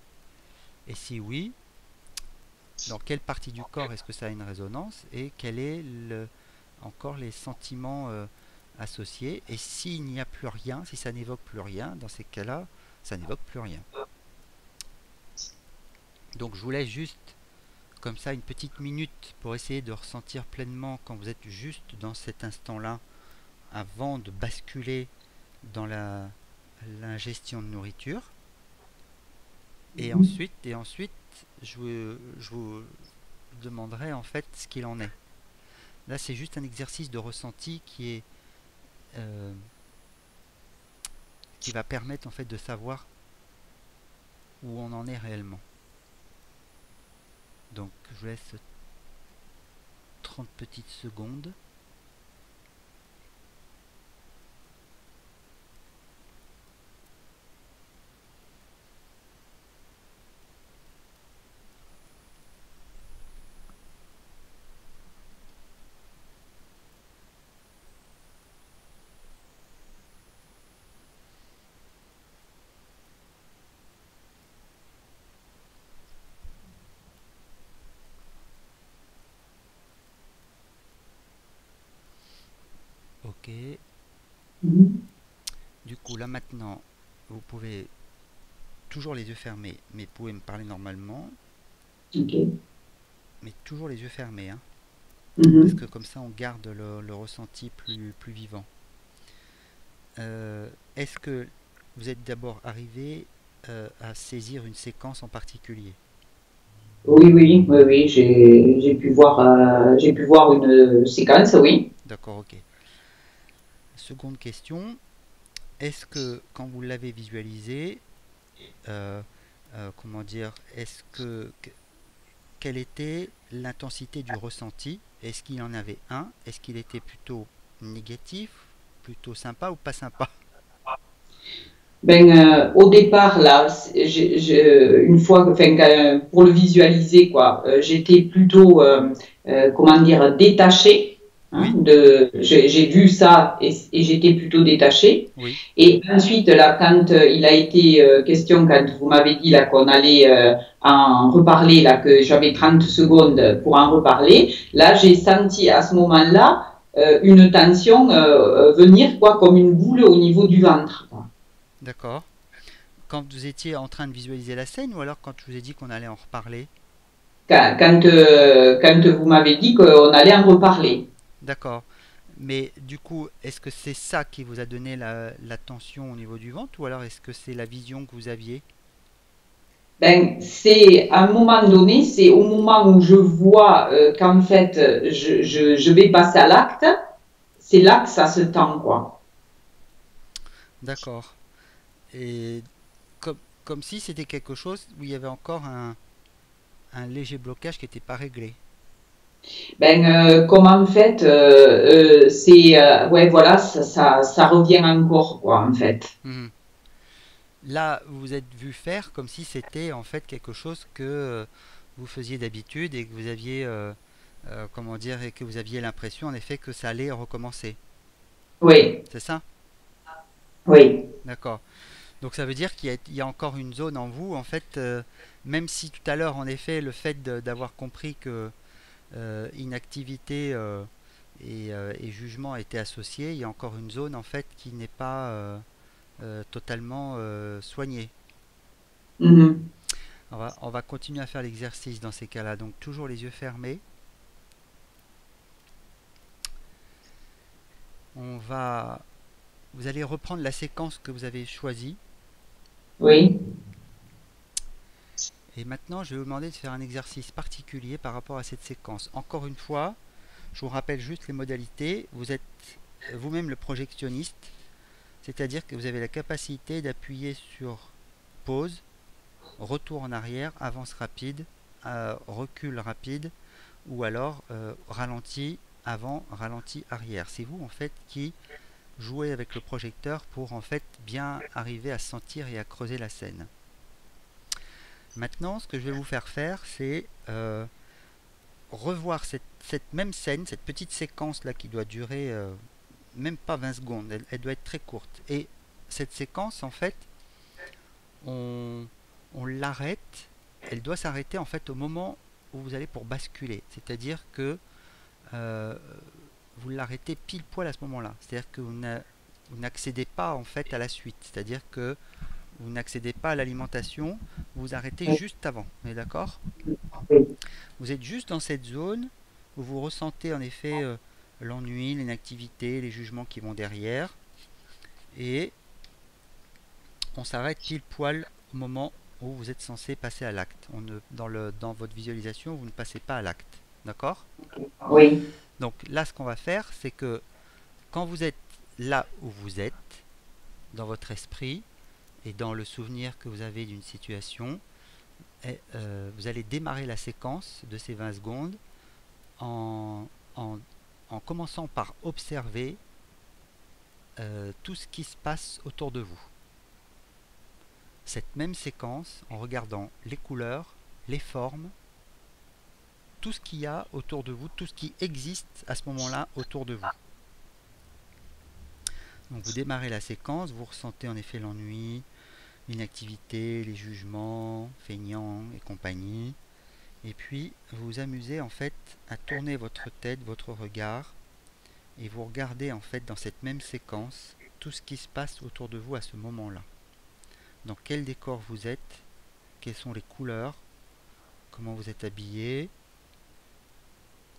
et si oui, dans quelle partie du corps est-ce que ça a une résonance et quel est encore les sentiments associés, et s'il n'y a plus rien, si ça n'évoque plus rien, dans ces cas-là, ça n'évoque plus rien. Donc je vous laisse juste comme ça une petite minute pour essayer de ressentir pleinement quand vous êtes juste dans cet instant-là, avant de basculer dans l'ingestion de nourriture. Et ensuite, je vous demanderai en fait ce qu'il en est. Là, c'est juste un exercice de ressenti qui va permettre en fait de savoir où on en est réellement. Donc, je vous laisse 30 petites secondes. Ok. Du coup, là maintenant, vous pouvez toujours les yeux fermés, mais vous pouvez me parler normalement. Mais toujours les yeux fermés, hein, parce que comme ça on garde le ressenti plus vivant. Est-ce que vous êtes d'abord arrivé à saisir une séquence en particulier? Oui, j'ai pu voir une séquence, oui. D'accord, ok. Seconde question, est-ce que quand vous l'avez visualisé, comment dire, quelle était l'intensité du ressenti? Est-ce qu'il y en avait un? Est-ce qu'il était plutôt négatif, plutôt sympa ou pas sympa? Au départ, là, une fois, pour le visualiser, quoi, j'étais plutôt, comment dire, détachée. Hein, Oui, j'ai vu ça et j'étais plutôt détachée. oui, Et ensuite, là, quand il a été question, quand vous m'avez dit là qu'on allait en reparler, là, que j'avais 30 secondes pour en reparler, là, j'ai senti à ce moment-là une tension venir, quoi, comme une boule au niveau du ventre, quoi. d'accord. Quand vous étiez en train de visualiser la scène ou alors quand je vous ai dit qu'on allait en reparler? Quand vous m'avez dit qu'on allait en reparler. D'accord. Mais du coup, est-ce que c'est ça qui vous a donné la tension au niveau du ventre ou alors est-ce que c'est la vision que vous aviez? Ben, c'est à un moment donné, c'est au moment où je vois qu'en fait, je vais passer à l'acte, c'est là que ça se tend, quoi. D'accord. Et comme si c'était quelque chose où il y avait encore un léger blocage qui n'était pas réglé. Ben, comme en fait, ouais, voilà, ça revient encore, quoi, en fait. Mhm. Là, vous vous êtes vu faire comme si c'était en fait quelque chose que vous faisiez d'habitude et que vous aviez, comment dire, et que vous aviez l'impression en effet que ça allait recommencer. Oui, C'est ça? oui, D'accord. Donc ça veut dire qu'il y a encore une zone en vous, en fait, même si tout à l'heure, en effet, le fait d'avoir compris que inactivité et jugement étaient associés, il y a encore une zone en fait qui n'est pas totalement soignée. mhm, On va continuer à faire l'exercice dans ces cas-là. Donc toujours les yeux fermés. On va, vous allez reprendre la séquence que vous avez choisie. oui, Et maintenant, je vais vous demander de faire un exercice particulier par rapport à cette séquence. Encore une fois, je vous rappelle juste les modalités. Vous êtes vous-même le projectionniste, c'est-à-dire que vous avez la capacité d'appuyer sur pause, retour en arrière, avance rapide, recul rapide, ou alors ralenti avant, ralenti arrière. C'est vous en fait qui jouez avec le projecteur pour en fait bien arriver à sentir et à creuser la scène. Maintenant, ce que je vais vous faire faire, c'est revoir cette même scène, cette petite séquence là qui doit durer même pas 20 secondes, elle doit être très courte. Et cette séquence, en fait, on, on l'arrête, elle doit s'arrêter en fait au moment où vous allez pour basculer. C'est-à-dire que euh, vous l'arrêtez pile poil à ce moment-là. C'est-à-dire que vous n'accédez pas en fait à la suite. C'est-à-dire que vous n'accédez pas à l'alimentation, vous arrêtez oui, juste avant. On est d'accord? oui. Vous êtes juste dans cette zone où vous ressentez en effet l'ennui, l'inactivité, les jugements qui vont derrière. Et on s'arrête pile poil au moment où vous êtes censé passer à l'acte. Dans votre visualisation, vous ne passez pas à l'acte. D'accord? Oui. Donc là, ce qu'on va faire, c'est que quand vous êtes là où vous êtes, dans votre esprit et dans le souvenir que vous avez d'une situation, vous allez démarrer la séquence de ces 20 secondes en, en, en commençant par observer tout ce qui se passe autour de vous. Cette même séquence en regardant les couleurs, les formes, tout ce qu'il y a autour de vous, tout ce qui existe à ce moment-là autour de vous. Donc vous démarrez la séquence, vous ressentez en effet l'ennui, l'inactivité, les jugements, feignants et compagnie. Et puis vous vous amusez en fait à tourner votre tête, votre regard, et vous regardez en fait dans cette même séquence tout ce qui se passe autour de vous à ce moment-là. Dans quel décor vous êtes, quelles sont les couleurs, comment vous êtes habillé,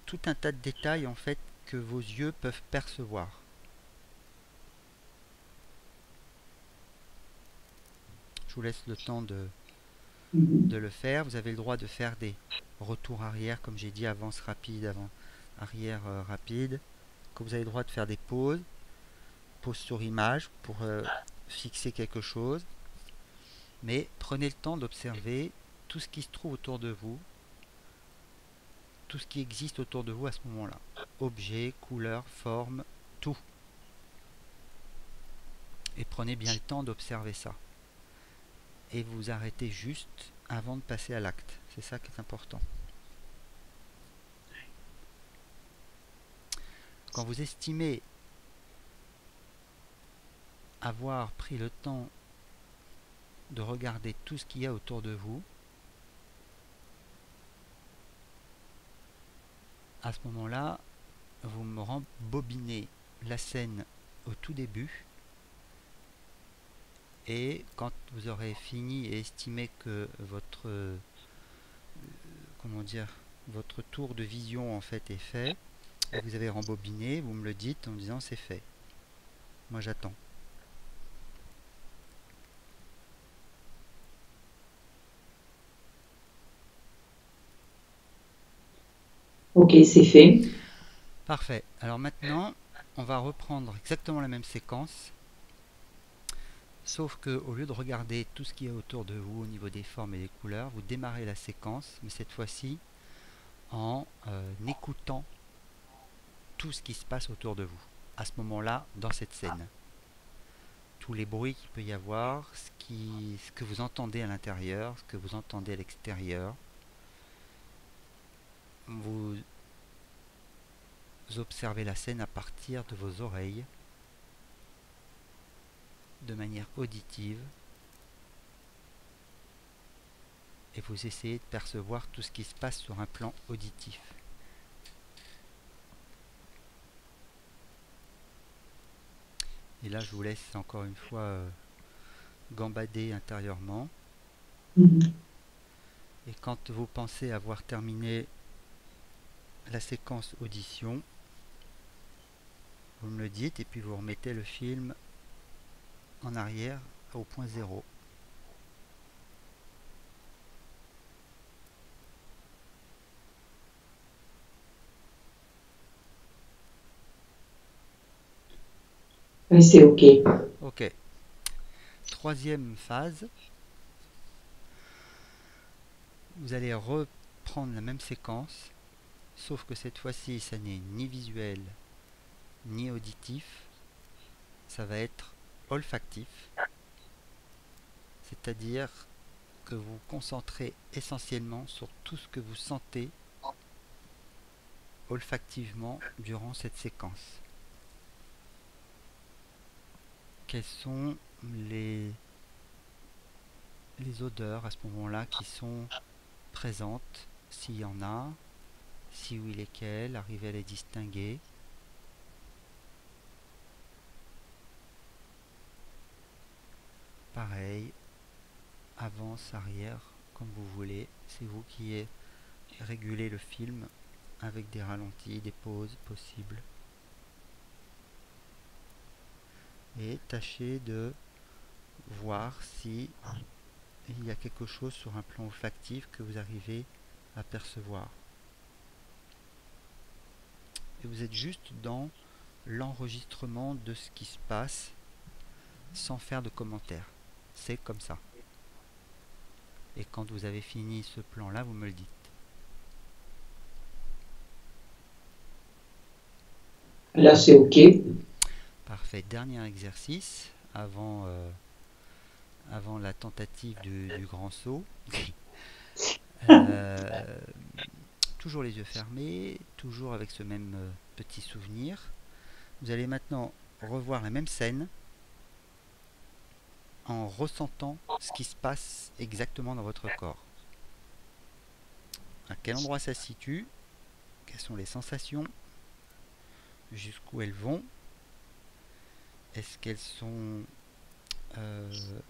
tout un tas de détails en fait que vos yeux peuvent percevoir. Je vous laisse le temps de Mhm. le faire. Vous avez le droit de faire des retours arrière, comme j'ai dit, avance rapide, avant, arrière rapide. Que vous avez le droit de faire des pauses, pause sur image pour fixer quelque chose. Mais prenez le temps d'observer tout ce qui se trouve autour de vous, tout ce qui existe autour de vous à ce moment-là. Objets, couleurs, formes, tout. Et prenez bien le temps d'observer ça. Et vous arrêtez juste avant de passer à l'acte. C'est ça qui est important. Quand vous estimez avoir pris le temps de regarder tout ce qu'il y a autour de vous, à ce moment-là, vous me rembobinez la scène au tout début et quand vous aurez fini et estimé que votre comment dire votre tour de vision en fait est fait, et vous avez rembobiné, vous me le dites en me disant c'est fait. Moi j'attends. Ok, c'est fait. Parfait. Alors maintenant, on va reprendre exactement la même séquence, sauf que au lieu de regarder tout ce qu'il y a autour de vous au niveau des formes et des couleurs, vous démarrez la séquence, mais cette fois-ci en écoutant tout ce qui se passe autour de vous, à ce moment-là, dans cette scène. Tous les bruits qu'il peut y avoir, ce que vous entendez à l'intérieur, ce que vous entendez à l'extérieur. Vous observez la scène à partir de vos oreilles, de manière auditive, et vous essayez de percevoir tout ce qui se passe sur un plan auditif. Et là, je vous laisse encore une fois gambader intérieurement. Mhm. Et quand vous pensez avoir terminé la séquence audition, vous me le dites et puis vous remettez le film en arrière au point zéro. Oui, c'est ok. Ok. Troisième phase, vous allez reprendre la même séquence, sauf que cette fois-ci, ça n'est ni visuel ni auditif, ça va être olfactif, c'est-à-dire que vous vous concentrez essentiellement sur tout ce que vous sentez olfactivement durant cette séquence. Quelles sont les, les odeurs à ce moment-là qui sont présentes, s'il y en a, si oui lesquelles, arrivez à les distinguer. Pareil, avance, arrière, comme vous voulez, c'est vous qui régulez le film avec des ralentis, des pauses possibles. Et tâchez de voir si il y a quelque chose sur un plan olfactif que vous arrivez à percevoir. Et vous êtes juste dans l'enregistrement de ce qui se passe sans faire de commentaires. C'est comme ça. Et quand vous avez fini ce plan-là, vous me le dites. Là, c'est ok. Parfait. Dernier exercice avant la tentative du grand saut. Euh, toujours les yeux fermés, toujours avec ce même petit souvenir. Vous allez maintenant revoir la même scène en ressentant ce qui se passe exactement dans votre corps. À quel endroit ça se situe, quelles sont les sensations, jusqu'où elles vont, est-ce qu'elles sont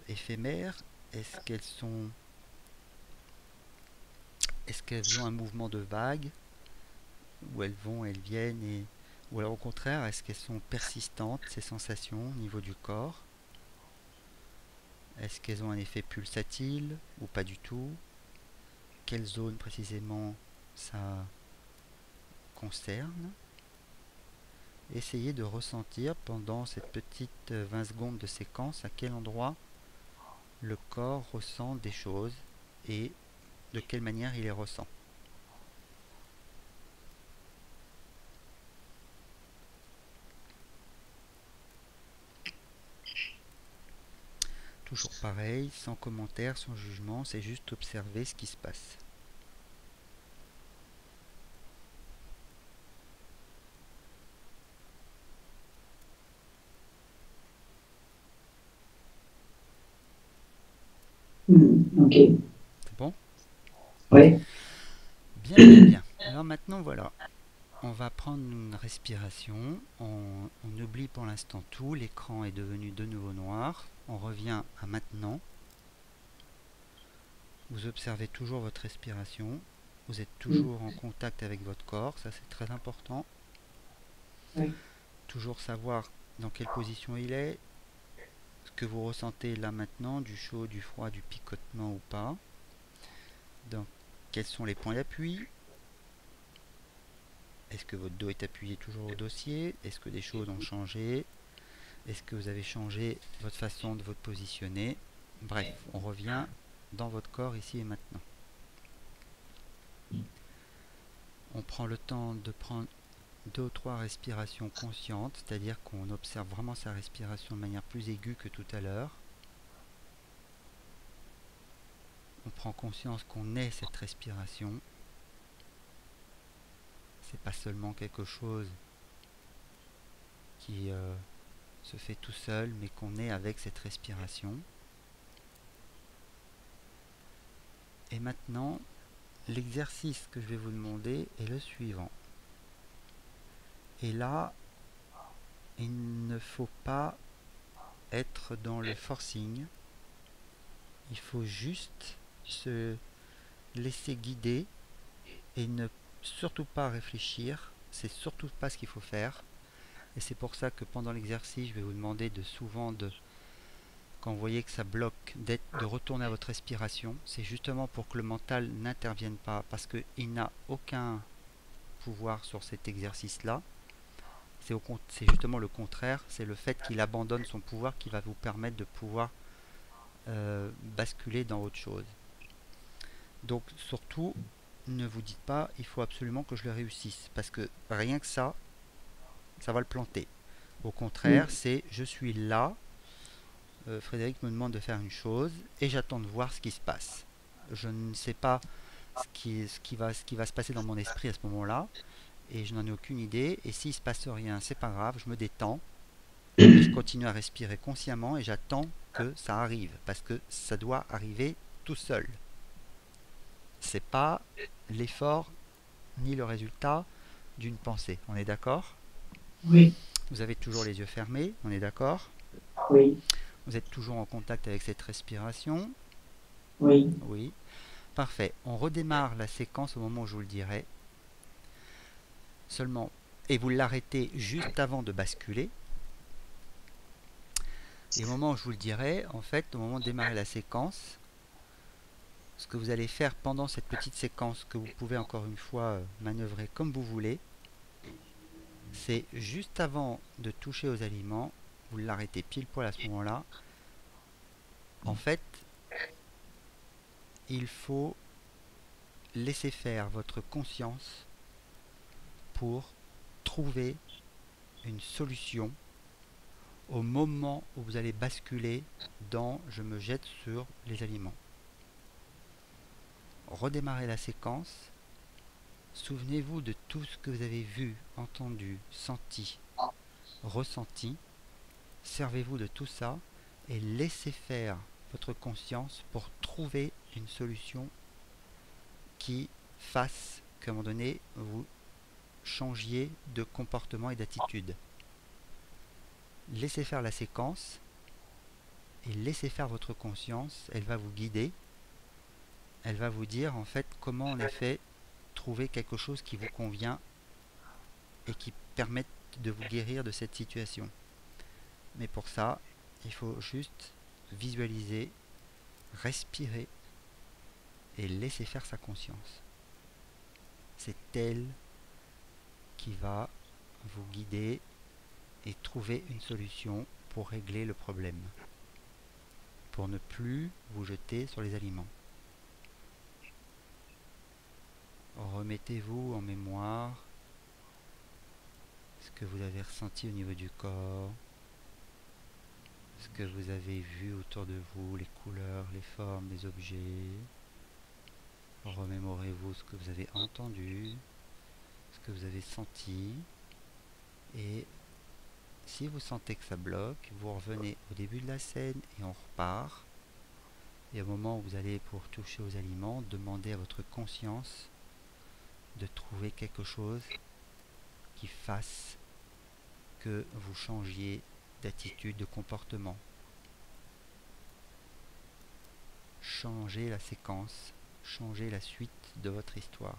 éphémères, est-ce qu'elles ont un mouvement de vague, où elles vont, elles viennent, ou alors au contraire, est-ce qu'elles sont persistantes, ces sensations au niveau du corps? Est-ce qu'elles ont un effet pulsatile ou pas du tout? Quelle zone précisément ça concerne? Essayez de ressentir pendant cette petite 20 secondes de séquence à quel endroit le corps ressent des choses et de quelle manière il les ressent. Toujours pareil, sans commentaire, sans jugement, c'est juste observer ce qui se passe. Ok. C'est bon? Ouais. Bien, bien, bien. Alors maintenant, voilà. On va prendre une respiration. On oublie pour l'instant tout. L'écran est devenu de nouveau noir. On revient à maintenant. Vous observez toujours votre respiration. Vous êtes toujours en contact avec votre corps. Ça, c'est très important. oui, Toujours savoir dans quelle position il est, ce que vous ressentez là maintenant, du chaud, du froid, du picotement ou pas. Donc, quels sont les points d'appui? Est-ce que votre dos est appuyé toujours au dossier? Est-ce que des choses ont changé? Est-ce que vous avez changé votre façon de vous positionner? Bref, on revient dans votre corps ici et maintenant. On prend le temps de prendre 2 ou 3 respirations conscientes, c'est-à-dire qu'on observe vraiment sa respiration de manière plus aiguë que tout à l'heure. On prend conscience qu'on est cette respiration. C'est pas seulement quelque chose qui se fait tout seul, mais qu'on est avec cette respiration. Et maintenant, l'exercice que je vais vous demander est le suivant. Et là, il ne faut pas être dans le forcing. Il faut juste se laisser guider et ne surtout pas réfléchir. C'est surtout pas ce qu'il faut faire. Et c'est pour ça que pendant l'exercice, je vais vous demander quand vous voyez que ça bloque, de retourner à votre respiration. C'est justement pour que le mental n'intervienne pas, parce qu'il n'a aucun pouvoir sur cet exercice-là. C'est justement le contraire, c'est le fait qu'il abandonne son pouvoir qui va vous permettre de pouvoir basculer dans autre chose. Donc surtout, ne vous dites pas il faut absolument que je le réussisse, parce que rien que ça va le planter. Au contraire, c'est je suis là, Frédéric me demande de faire une chose et j'attends de voir ce qui se passe. Je ne sais pas ce qui va se passer dans mon esprit à ce moment-là, et je n'en ai aucune idée, et s'il ne se passe rien, c'est pas grave, je me détends, et je continue à respirer consciemment et j'attends que ça arrive, parce que ça doit arriver tout seul. C'est pas l'effort ni le résultat d'une pensée. On est d'accord? oui, Vous avez toujours les yeux fermés, on est d'accord? oui, Vous êtes toujours en contact avec cette respiration? oui, Oui. Parfait. On redémarre la séquence au moment où je vous le dirai. Seulement, et vous l'arrêtez juste avant de basculer. Et au moment où je vous le dirai, en fait, au moment de démarrer la séquence, ce que vous allez faire pendant cette petite séquence que vous pouvez encore une fois manœuvrer comme vous voulez, c'est juste avant de toucher aux aliments, vous l'arrêtez pile poil à ce moment-là. En fait, il faut laisser faire votre conscience pour trouver une solution au moment où vous allez basculer dans je me jette sur les aliments. Redémarrez la séquence. Souvenez-vous de tout ce que vous avez vu, entendu, senti, ressenti. Servez-vous de tout ça et laissez faire votre conscience pour trouver une solution qui fasse qu'à un moment donné, vous changiez de comportement et d'attitude. Laissez faire la séquence et laissez faire votre conscience. Elle va vous guider. Elle va vous dire en fait comment en effet trouver quelque chose qui vous convient et qui permette de vous guérir de cette situation. Mais pour ça, il faut juste visualiser, respirer et laisser faire sa conscience. C'est elle qui va vous guider et trouver une solution pour régler le problème, pour ne plus vous jeter sur les aliments. Remettez-vous en mémoire ce que vous avez ressenti au niveau du corps, ce que vous avez vu autour de vous, les couleurs, les formes, les objets. Remémorez-vous ce que vous avez entendu, ce que vous avez senti. Et si vous sentez que ça bloque, vous revenez au début de la scène et on repart. Et au moment où vous allez pour toucher aux aliments, demandez à votre conscience de trouver quelque chose qui fasse que vous changiez d'attitude, de comportement. Changez la séquence, changez la suite de votre histoire.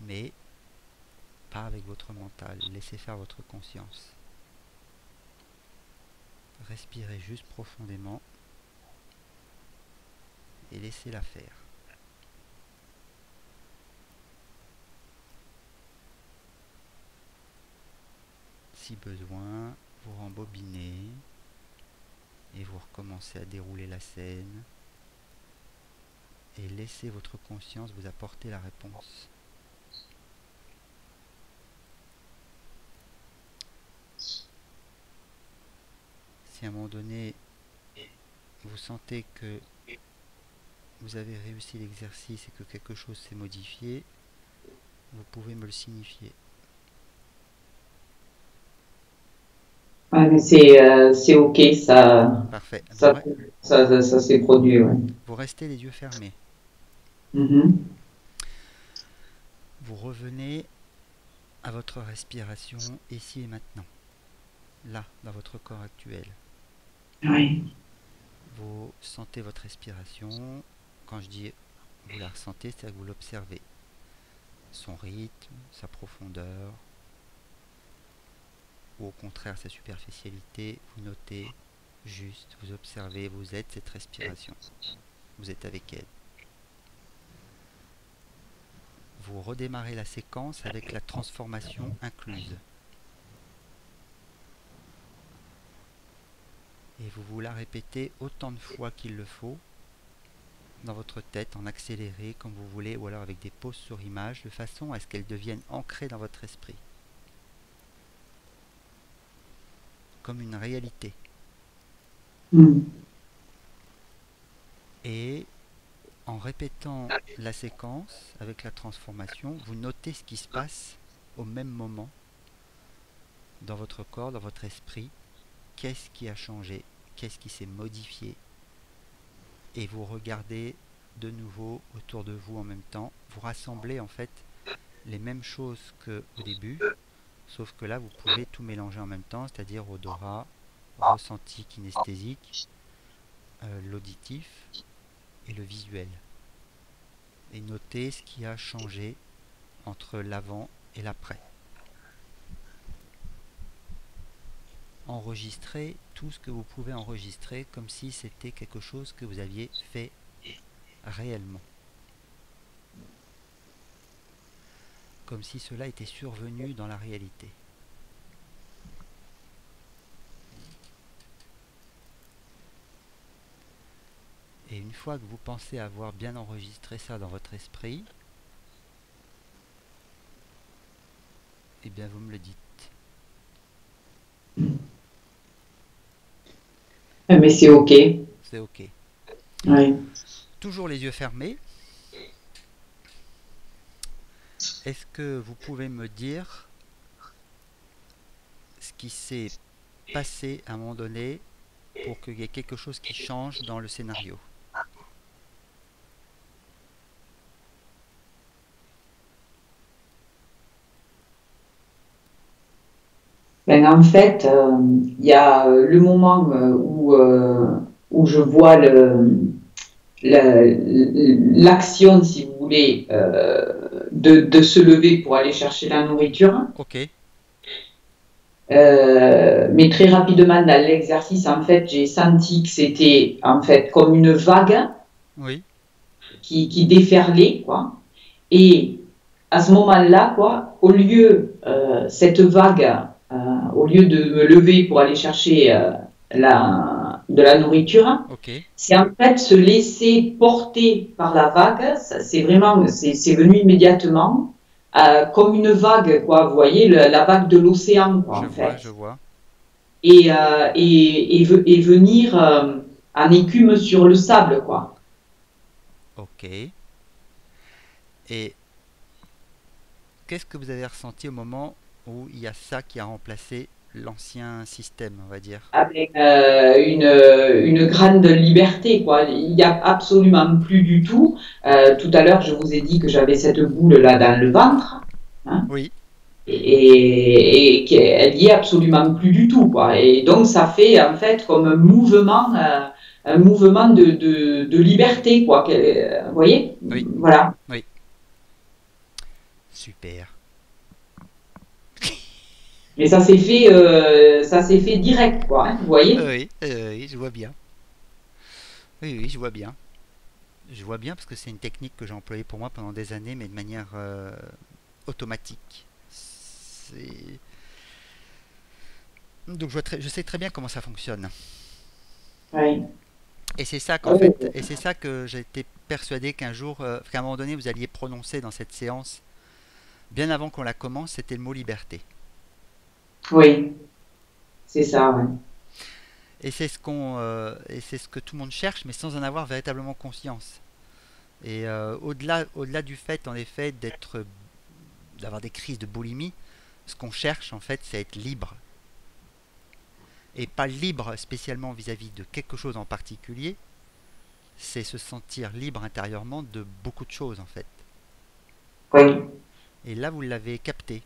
Mais pas avec votre mental. Laissez faire votre conscience. Respirez juste profondément et laissez-la faire. Si besoin, vous rembobinez et vous recommencez à dérouler la scène et laissez votre conscience vous apporter la réponse. Si à un moment donné vous sentez que vous avez réussi l'exercice et que quelque chose s'est modifié, vous pouvez me le signifier. Ouais, mais c'est ok, Parfait. ça s'est produit. Ouais. Vous restez les yeux fermés. Mhm. Vous revenez à votre respiration ici et maintenant, là, dans votre corps actuel. Oui. Vous sentez votre respiration. Quand je dis vous la ressentez, c'est-à-dire que vous l'observez. Son rythme, sa profondeur, ou au contraire sa superficialité, vous notez juste, vous observez, vous êtes cette respiration. Vous êtes avec elle. Vous redémarrez la séquence avec la transformation incluse. Et vous la répétez autant de fois qu'il le faut dans votre tête, en accéléré comme vous voulez, ou alors avec des pauses sur image, de façon à ce qu'elles deviennent ancrées dans votre esprit. Comme une réalité. Mm. Et en répétant la séquence avec la transformation, vous notez ce qui se passe au même moment dans votre corps, dans votre esprit. Qu'est-ce qui a changé? Qu'est-ce qui s'est modifié? Et vous regardez de nouveau autour de vous en même temps. Vous rassemblez en fait les mêmes choses qu'au début, sauf que là vous pouvez tout mélanger en même temps, c'est-à-dire odorat, ressenti kinesthésique, l'auditif et le visuel. Et notez ce qui a changé entre l'avant et l'après. Enregistrez tout ce que vous pouvez enregistrer comme si c'était quelque chose que vous aviez fait réellement. Comme si cela était survenu dans la réalité. Et une fois que vous pensez avoir bien enregistré ça dans votre esprit, eh bien vous me le dites. Mais c'est ok. C'est ok. Oui. Toujours les yeux fermés. Est-ce que vous pouvez me dire ce qui s'est passé à un moment donné pour qu'il y ait quelque chose qui change dans le scénario? Ben, en fait, il y a le moment où je vois l'action, si vous voulez, de se lever pour aller chercher la nourriture. Ok. Mais très rapidement dans l'exercice, en fait, j'ai senti que c'était en fait comme une vague Oui. qui déferlait, quoi. Et à ce moment-là, quoi, au lieu cette vague, au lieu de me lever pour aller chercher de la nourriture, Ok. c'est en fait se laisser porter par la vague. C'est vraiment, c'est venu immédiatement. Comme une vague, quoi. Vous voyez, la vague de l'océan, quoi, en fait. Je vois. Et venir en écume sur le sable, quoi. Ok. Et qu'est-ce que vous avez ressenti au moment où il y a ça qui a remplacé l'ancien système, on va dire? Avec une grande liberté, quoi. Il n'y a absolument plus du tout. Tout à l'heure, je vous ai dit que j'avais cette boule-là dans le ventre. Hein, Oui. et qu'elle n'y est absolument plus du tout, quoi. Et donc, ça fait en fait comme un mouvement de liberté, quoi. Vous voyez? Oui. Voilà. Oui. Super. Mais ça s'est fait direct, quoi, hein, vous voyez? Oui, oui, je vois bien. Oui, oui, je vois bien. Je vois bien parce que c'est une technique que j'ai employée pour moi pendant des années, mais de manière automatique. Donc je sais très bien comment ça fonctionne. Oui. Et c'est ça qu'en Oh, fait, et c'est ça que j'ai été persuadé qu'un jour, qu'à un moment donné, vous alliez prononcer dans cette séance, bien avant qu'on la commence, c'était le mot liberté. oui, c'est ça, oui. Et c'est ce que tout le monde cherche, mais sans en avoir véritablement conscience. Et au-delà du fait, en effet, d'avoir des crises de boulimie, ce qu'on cherche, en fait, c'est être libre. Et pas libre spécialement vis-à-vis de quelque chose en particulier, c'est se sentir libre intérieurement de beaucoup de choses, en fait. Oui. Et là, vous l'avez capté.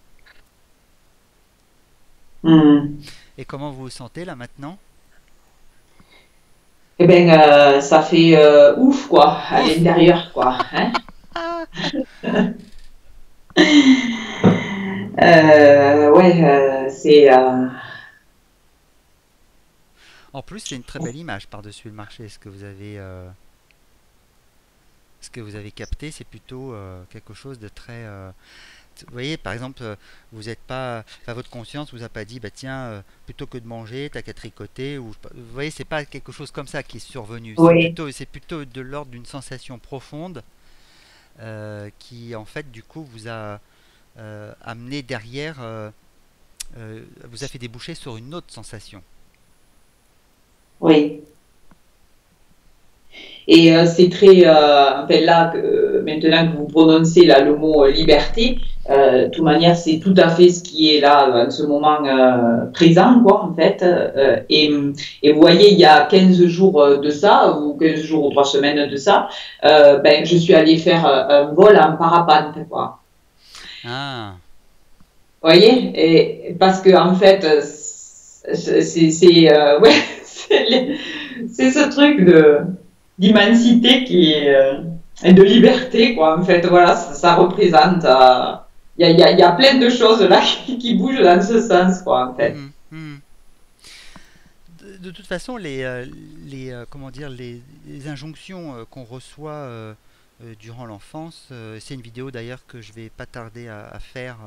Hmm. Et comment vous vous sentez là maintenant? Eh ben, ça fait ouf, quoi, à Ouf. l'intérieur, quoi, hein. Ah. Ouais, En plus, c'est une très belle image par-dessus le marché. Ce que vous avez capté, c'est plutôt quelque chose de très. Vous voyez, par exemple, vous êtes pas, enfin, votre conscience vous a pas dit, bah tiens, plutôt que de manger, t'as qu'à tricoter. Ou, vous voyez, c'est pas quelque chose comme ça qui est survenu. oui, C'est plutôt de l'ordre d'une sensation profonde qui, en fait, du coup, vous a amené derrière, vous a fait déboucher sur une autre sensation. oui. Et c'est très, enfin là, maintenant que vous prononcez là, le mot liberté, de toute manière, c'est tout à fait ce qui est là en ce moment présent, quoi, en fait. Et vous voyez, il y a 15 jours de ça, ou 15 jours ou 3 semaines de ça, ben, je suis allée faire un vol en parapente, quoi. Ah, Vous voyez? Et parce que en fait, ouais, c'est ce truc de d'immensité qui est et de liberté, quoi. En fait, voilà, ça représente. Il y a plein de choses là qui bougent dans ce sens, quoi, en fait. mhm, mhm. De toute façon, comment dire, les injonctions qu'on reçoit durant l'enfance, c'est une vidéo d'ailleurs que je vais pas tarder à faire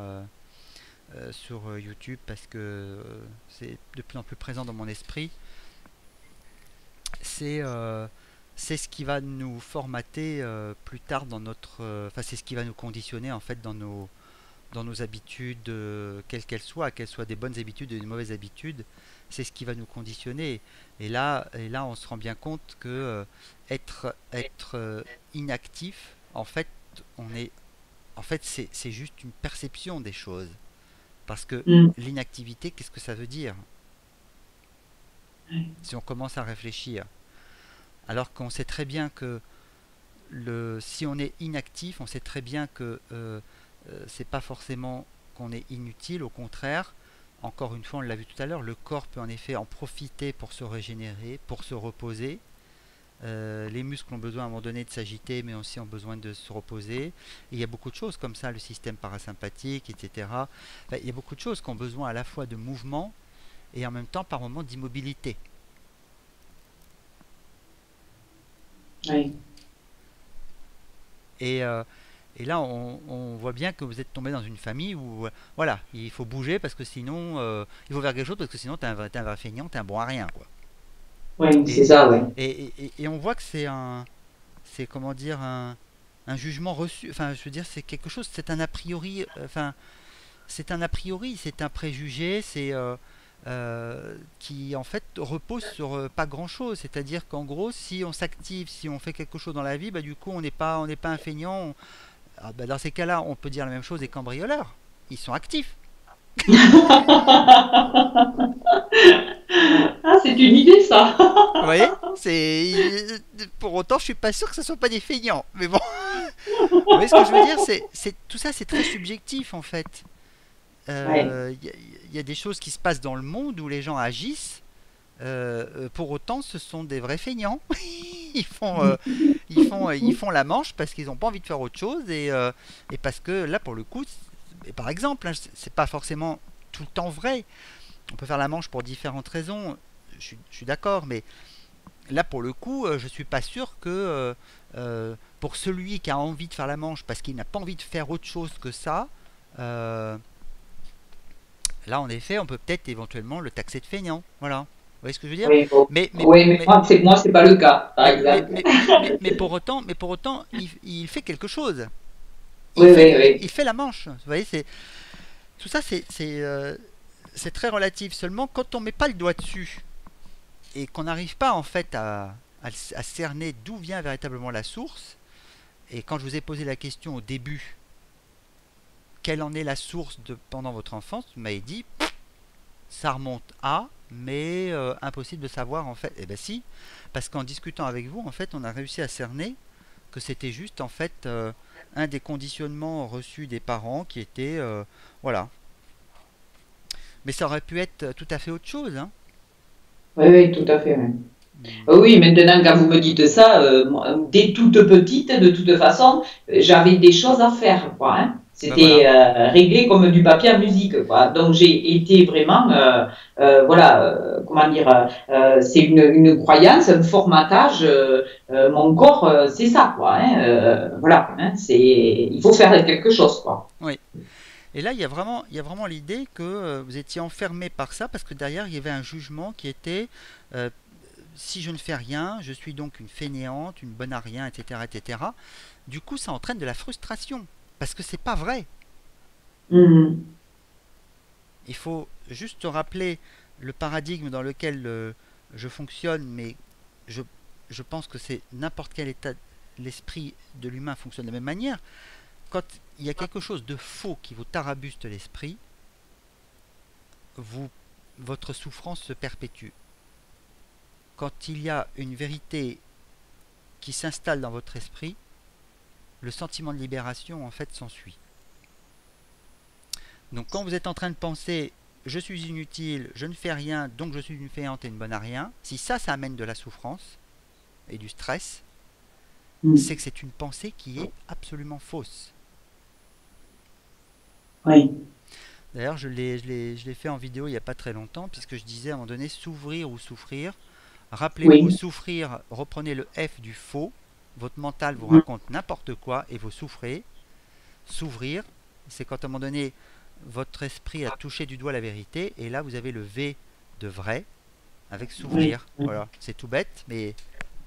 sur YouTube parce que c'est de plus en plus présent dans mon esprit. C'est c'est ce qui va nous formater plus tard dans notre, enfin c'est ce qui va nous conditionner en fait dans nos habitudes, qu'elles soient des bonnes habitudes ou des mauvaises habitudes, c'est ce qui va nous conditionner. Et là, on se rend bien compte que être inactif, on est, en fait, c'est juste une perception des choses. Parce que Mm. l'inactivité, qu'est-ce que ça veut dire si on commence à réfléchir? Alors qu'on sait très bien que si on est inactif, on sait très bien que c'est pas forcément qu'on est inutile, au contraire. Encore une fois, on l'a vu tout à l'heure, le corps peut en effet en profiter pour se régénérer, pour se reposer. Les muscles ont besoin à un moment donné de s'agiter, mais aussi ont besoin de se reposer. Et il y a beaucoup de choses comme ça, le système parasympathique, etc. Enfin, il y a beaucoup de choses qui ont besoin à la fois de mouvement et en même temps par moment d'immobilité. Oui. Et, euh, et là, on voit bien que vous êtes tombé dans une famille où, voilà, il faut bouger parce que sinon, il faut faire quelque chose parce que sinon, t'es un vrai feignant, t'es un bon à rien, quoi. Oui, c'est Et, ça, oui. et on voit que c'est comment dire, un jugement reçu. Enfin, je veux dire, c'est quelque chose, c'est un a priori, enfin, c'est un a priori, c'est un préjugé, qui en fait repose sur pas grand chose. C'est-à-dire qu'en gros, si on s'active, si on fait quelque chose dans la vie, bah, du coup, on n'est pas un feignant. Ah, bah, dans ces cas-là, on peut dire la même chose des cambrioleurs. Ils sont actifs. Ah, c'est une idée, ça. Vous voyez, c'est pour autant, je suis pas sûr que ce soit pas des feignants. Mais bon, vous voyez ce que je veux dire, tout ça, c'est très subjectif en fait. Ouais. Il y a des choses qui se passent dans le monde où les gens agissent. Pour autant, ce sont des vrais feignants. ils font, ils font la manche parce qu'ils n'ont pas envie de faire autre chose et parce que là, pour le coup, et par exemple, hein, c'est pas forcément tout le temps vrai. On peut faire la manche pour différentes raisons, je suis d'accord, mais là pour le coup, je suis pas sûr que pour celui qui a envie de faire la manche parce qu'il n'a pas envie de faire autre chose que ça, euh, là en effet, on peut peut-être éventuellement le taxer de feignant. Voilà. Vous voyez ce que je veux dire? Oui, bon. Mais, mais, Oui, mais mais, moi, c'est pas le cas, par exemple. mais pour autant, il fait quelque chose. Oui, oui, oui. Il fait la manche. Vous voyez, tout ça, c'est très relatif. Seulement, quand on met pas le doigt dessus et qu'on n'arrive pas en fait à cerner d'où vient véritablement la source, et quand je vous ai posé la question au début, quelle en est la source pendant votre enfance, vous m'avez dit, ça remonte à, mais impossible de savoir en fait. Eh bien si, parce qu'en discutant avec vous, en fait, on a réussi à cerner que c'était juste en fait un des conditionnements reçus des parents qui était voilà. Mais ça aurait pu être tout à fait autre chose, hein. Oui, oui, tout à fait. Oui. Hmm. Oui, maintenant, quand vous me dites ça, moi, dès toute petite, de toute façon, j'avais des choses à faire, quoi, hein. Ben voilà. C'était réglé comme du papier à musique, quoi. Donc, j'ai été vraiment, voilà, comment dire, c'est une croyance, un formatage. Mon corps, c'est ça, quoi, hein. Voilà, hein, il faut faire quelque chose, quoi. Oui. Et là, il y a vraiment l'idée que vous étiez enfermé par ça parce que derrière, il y avait un jugement qui était euh, si je ne fais rien, je suis donc une fainéante, une bonne à rien, etc., etc. Du coup, ça entraîne de la frustration parce que c'est pas vrai. Mhm. Il faut juste se rappeler le paradigme dans lequel je fonctionne, mais je, je pense que c'est n'importe quel état l'esprit de l'humain fonctionne de la même manière. Quand il y a quelque chose de faux qui vous tarabuste l'esprit, vous, votre souffrance se perpétue. Quand il y a une vérité qui s'installe dans votre esprit, le sentiment de libération en fait s'ensuit. Donc quand vous êtes en train de penser je suis inutile, je ne fais rien, donc je suis une fainéante et une bonne à rien, si ça amène de la souffrance et du stress, c'est Mhm. que c'est une pensée qui est absolument fausse. Oui, D'ailleurs, je l'ai fait en vidéo il n'y a pas très longtemps, puisque je disais à un moment donné s'ouvrir ou souffrir. Rappelez-vous, oui. souffrir, reprenez le F du faux, votre mental vous Mhm. raconte n'importe quoi et vous souffrez. S'ouvrir, c'est quand à un moment donné, votre esprit a touché du doigt la vérité, et là vous avez le V de vrai, avec Oui. s'ouvrir. Voilà, c'est tout bête, mais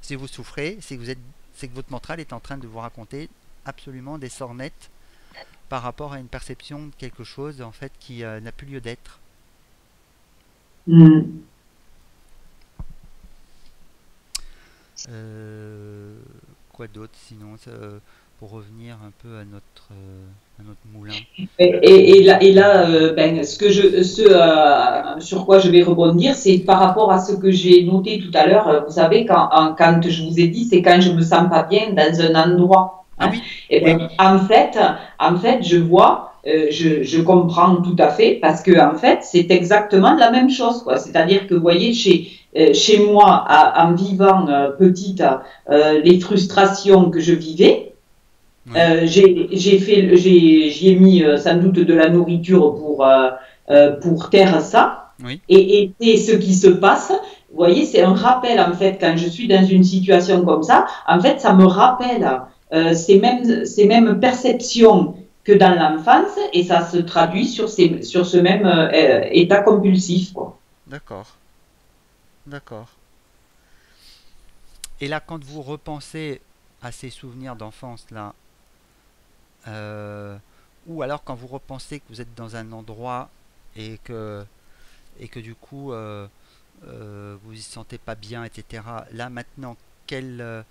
si vous souffrez, c'est que votre mental est en train de vous raconter absolument des sornettes par rapport à une perception de quelque chose en fait qui n'a plus lieu d'être. Mhm. Euh, quoi d'autre sinon pour revenir un peu à notre moulin. Et là ben, sur quoi je vais rebondir, c'est par rapport à ce que j'ai noté tout à l'heure. Vous savez, quand je vous ai dit, c'est quand je me sens pas bien dans un endroit. Ah Hein. oui, Et oui, ben, en fait, je vois, je comprends tout à fait, parce que en fait, c'est exactement la même chose, quoi. C'est-à-dire que, vous voyez, chez moi, en vivant petite, les frustrations que je vivais. oui, J'y ai mis sans doute de la nourriture pour taire ça. oui, Et c'est ce qui se passe. Vous voyez, c'est un rappel en fait quand je suis dans une situation comme ça. En fait, ça me rappelle ces mêmes perceptions que dans l'enfance et ça se traduit sur ce même état compulsif, quoi. d'accord, d'accord. Et là, quand vous repensez à ces souvenirs d'enfance là, euh, ou alors quand vous repensez que vous êtes dans un endroit et que du coup vous y sentez pas bien, etc. Là maintenant, quelle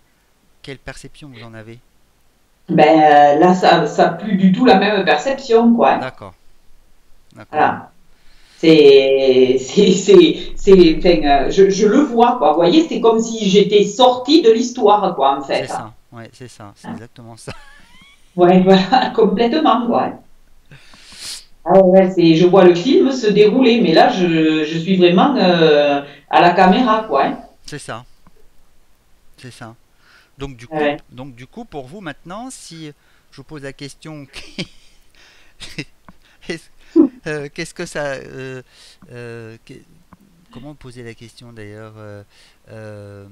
perception vous en avez? Ben là, ça plus du tout la même perception, quoi. Hein. D'accord, d'accord. Voilà. Enfin, je le vois, quoi. Vous voyez, c'est comme si j'étais sortie de l'histoire, quoi, en C'est fait. ça, ouais, c'est ça, c'est exactement ça. Ouais, voilà, complètement, quoi. Ah ouais, je vois le film se dérouler, mais là, je suis vraiment à la caméra, quoi. Hein. C'est ça, c'est ça. Ouais. Donc du coup, pour vous maintenant, si je vous pose la question, est-ce Qu'est-ce que ça... comment poser la question d'ailleurs euh,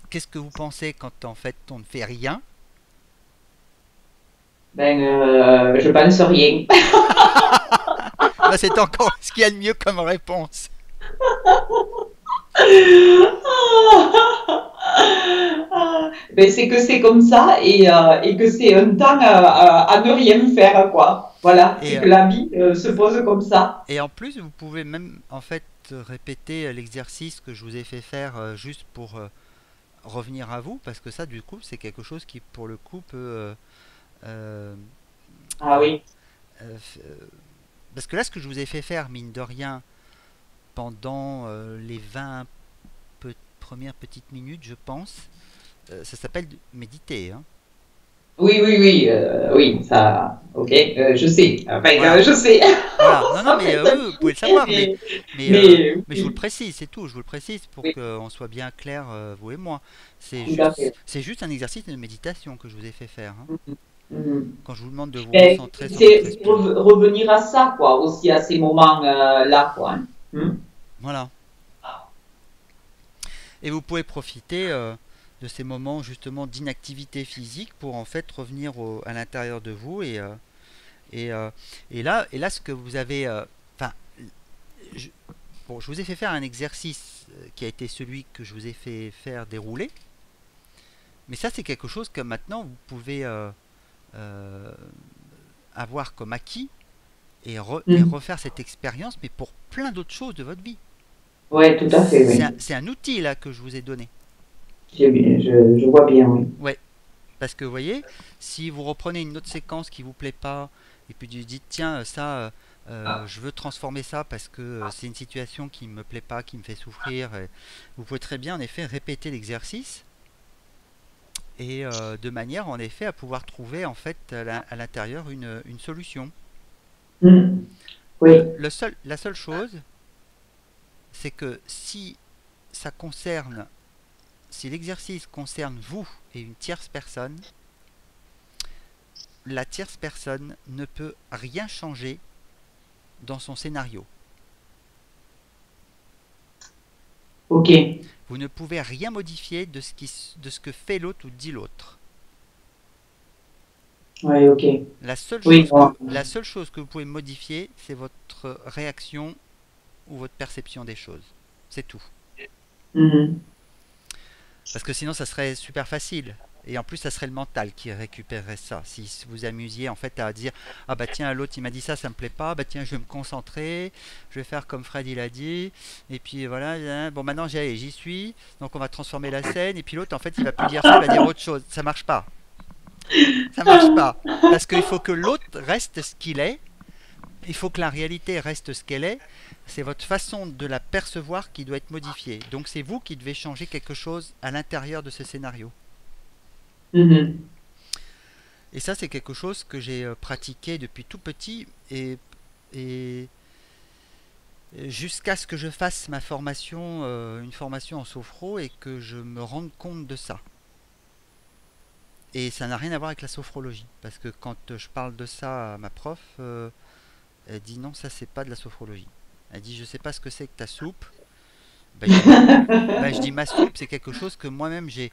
qu'est-ce que vous pensez quand en fait on ne fait rien? Ben, je pense rien. Bah, c'est encore ce qu'il y a de mieux comme réponse. Ben, c'est que c'est comme ça et que c'est un temps à ne rien faire, quoi. Voilà, Et, c'est que la vie se pose comme ça. et en plus, vous pouvez même en fait répéter l'exercice que je vous ai fait faire juste pour revenir à vous, parce que ça, du coup, c'est quelque chose qui, pour le coup, peut... euh, Ah euh, oui. parce que là, ce que je vous ai fait faire, mine de rien, pendant les 20 premières petites minutes, je pense, ça s'appelle méditer, hein. Oui, oui, oui, oui, ça, ok, je sais. Enfin, Voilà. je sais. Voilà. Non, non, mais Après, ça oui, me vous pouvez le fait, savoir, mais je vous le oui, précise, c'est tout. Je vous le précise pour oui, qu'on soit bien clair, vous et moi. tout à fait. C'est juste un exercice de méditation que je vous ai fait faire, hein. Mhm, mhm. Quand je vous demande de vous Mais recentrer sur votre c'est respiration. revenir à ça, quoi, aussi à ces moments-là, quoi, hein. Hmm. Voilà. Et vous pouvez profiter de ces moments justement d'inactivité physique pour en fait revenir à l'intérieur de vous et, euh, et là, ce que vous avez, enfin, je, bon, je vous ai fait faire un exercice qui a été celui que je vous ai fait faire dérouler, mais ça c'est quelque chose que maintenant vous pouvez euh, avoir comme acquis et Hmm. refaire cette expérience, mais pour plein d'autres choses de votre vie. Ouais, tout à fait, oui. C'est un outil là que je vous ai donné. Je vois bien, oui. Ouais, parce que vous voyez, si vous reprenez une autre séquence qui vous plaît pas, et puis vous dites tiens ça, je veux transformer ça parce que c'est une situation qui me plaît pas, qui me fait souffrir, et vous pouvez très bien en effet répéter l'exercice et de manière en effet à pouvoir trouver en fait à l'intérieur une solution. Hmm. Oui. La seule chose, c'est que si ça concerne, si l'exercice concerne vous et une tierce personne, la tierce personne ne peut rien changer dans son scénario. Ok. Vous ne pouvez rien modifier de ce que fait l'autre ou dit l'autre. Ouais, ok. Oui, bon. La seule chose que vous pouvez modifier, c'est votre réaction ou votre perception des choses. C'est tout. Mhm. Parce que sinon, ça serait super facile. Et en plus, ça serait le mental qui récupérerait ça. Si vous amusiez en fait à dire ah bah tiens l'autre il m'a dit ça, ça me plaît pas, bah tiens je vais me concentrer, je vais faire comme Fred il a dit, et puis voilà, bon maintenant j'y suis, donc on va transformer la scène, et puis l'autre en fait il va plus dire ça, il va dire autre chose. Ça marche pas. Ça marche pas. Parce qu'il faut que l'autre reste ce qu'il est, il faut que la réalité reste ce qu'elle est. C'est votre façon de la percevoir qui doit être modifiée. Donc c'est vous qui devez changer quelque chose à l'intérieur de ce scénario. Mhm. Et ça, c'est quelque chose que j'ai pratiqué depuis tout petit et jusqu'à ce que je fasse ma formation, une formation en sophro et que je me rende compte de ça. Et ça n'a rien à voir avec la sophrologie. Parce que quand je parle de ça à ma prof, elle dit non, ça c'est pas de la sophrologie. Elle dit je sais pas ce que c'est que ta soupe. Ben, je dis ma soupe, c'est quelque chose que moi-même j'ai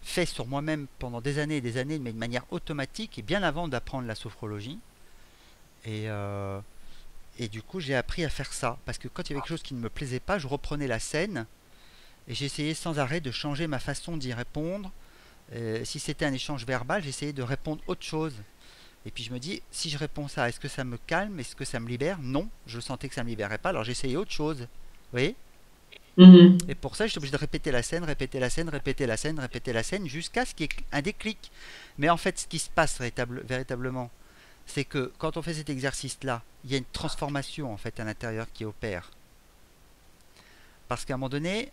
fait sur moi-même pendant des années et des années, mais de manière automatique et bien avant d'apprendre la sophrologie. Et, euh, et du coup, j'ai appris à faire ça. Parce que quand il y avait quelque chose qui ne me plaisait pas, je reprenais la scène et j'essayais sans arrêt de changer ma façon d'y répondre. Si c'était un échange verbal, j'essayais de répondre autre chose. Et puis je me dis, si je réponds ça, est-ce que ça me calme? Est-ce que ça me libère? Non, je sentais que ça ne me libérait pas, alors j'essayais autre chose. Vous voyez? Mhm. Et pour ça, j'étais obligé de répéter la scène, répéter la scène, répéter la scène, répéter la scène, jusqu'à ce qu'il y ait un déclic. Mais en fait, ce qui se passe véritablement, c'est que quand on fait cet exercice-là, il y a une transformation en fait à l'intérieur qui opère. Parce qu'à un moment donné,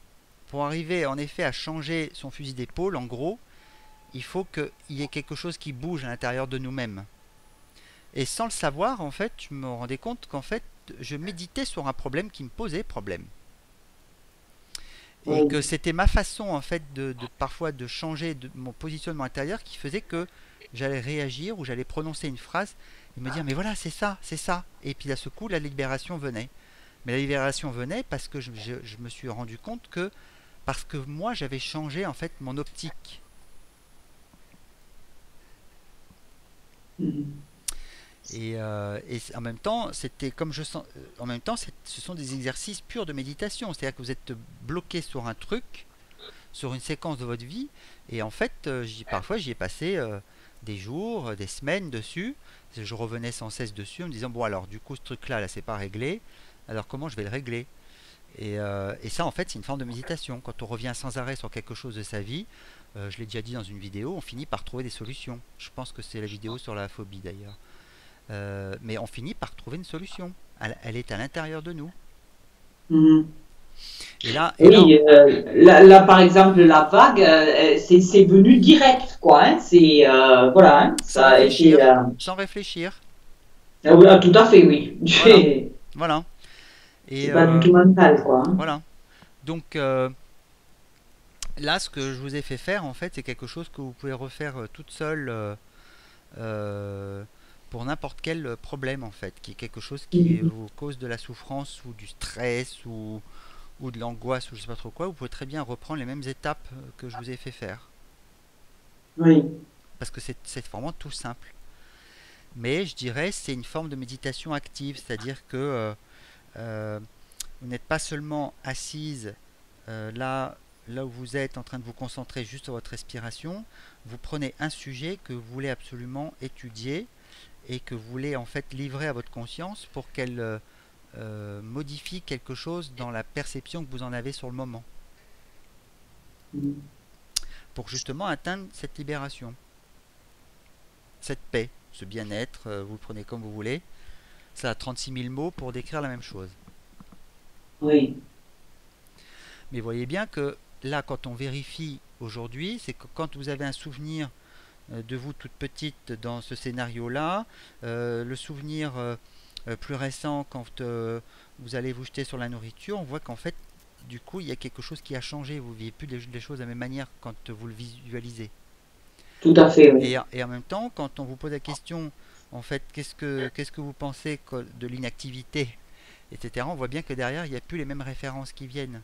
pour arriver en effet à changer son fusil d'épaule, en gros, il faut qu'il y ait quelque chose qui bouge à l'intérieur de nous-mêmes. Et sans le savoir, en fait, je me rendais compte qu'en fait, je méditais sur un problème qui me posait problème. Et Oui. que c'était ma façon, en fait, parfois de changer mon positionnement intérieur qui faisait que j'allais réagir ou j'allais prononcer une phrase et me dire mais voilà, c'est ça, c'est ça. Et puis à ce coup, la libération venait. Mais la libération venait parce que je me suis rendu compte que parce que moi j'avais changé en fait mon optique. Mhm. Et en même temps, c'était comme je sens, en même temps, ce sont des exercices purs de méditation. C'est-à-dire que vous êtes bloqué sur un truc, sur une séquence de votre vie, et en fait, parfois j'y ai passé des jours, des semaines dessus. Je revenais sans cesse dessus en me disant bon alors du coup ce truc-là, là c'est pas réglé. Alors comment je vais le régler? Et ça en fait c'est une forme de méditation. Quand on revient sans arrêt sur quelque chose de sa vie, je l'ai déjà dit dans une vidéo, on finit par trouver des solutions. Je pense que c'est la vidéo sur la phobie d'ailleurs. Mais on finit par trouver une solution. Elle est à l'intérieur de nous. Mhm. Et là, Oui, là, par exemple, la vague, c'est venu direct, quoi. Hein, c'est voilà, hein, sans ça a été. réfléchir, sans réfléchir. Ah oui, ah, tout à fait, oui. Voilà, voilà. Et C'est pas du tout mental, quoi. Hein. voilà. Donc là, ce que je vous ai fait faire, en fait, c'est quelque chose que vous pouvez refaire toute seule euh, pour n'importe quel problème, en fait, qui est quelque chose qui Mhm. vous cause de la souffrance ou du stress ou de l'angoisse ou je sais pas trop quoi. Vous pouvez très bien reprendre les mêmes étapes que je vous ai fait faire. Oui. Parce que c'est vraiment tout simple. Mais je dirais c'est une forme de méditation active, c'est-à-dire que euh, vous n'êtes pas seulement assise là où vous êtes en train de vous concentrer juste sur votre respiration, vous prenez un sujet que vous voulez absolument étudier et que vous voulez en fait livrer à votre conscience pour qu'elle modifie quelque chose dans la perception que vous en avez sur le moment, Mhm. pour justement atteindre cette libération, cette paix, ce bien-être, vous le prenez comme vous voulez. Ça a 36 000 mots pour décrire la même chose. Oui. Mais voyez bien que là, quand on vérifie aujourd'hui, c'est que quand vous avez un souvenir de vous toute petite dans ce scénario-là, le souvenir plus récent quand vous allez vous jeter sur la nourriture, on voit qu'en fait, du coup, il y a quelque chose qui a changé. Vous ne vivez plus les choses de la même manière quand vous le visualisez. Tout à fait, oui. Et en même temps, quand on vous pose la question, en fait, qu'est-ce que vous pensez de l'inactivité, etc., on voit bien que derrière, il n'y a plus les mêmes références qui viennent.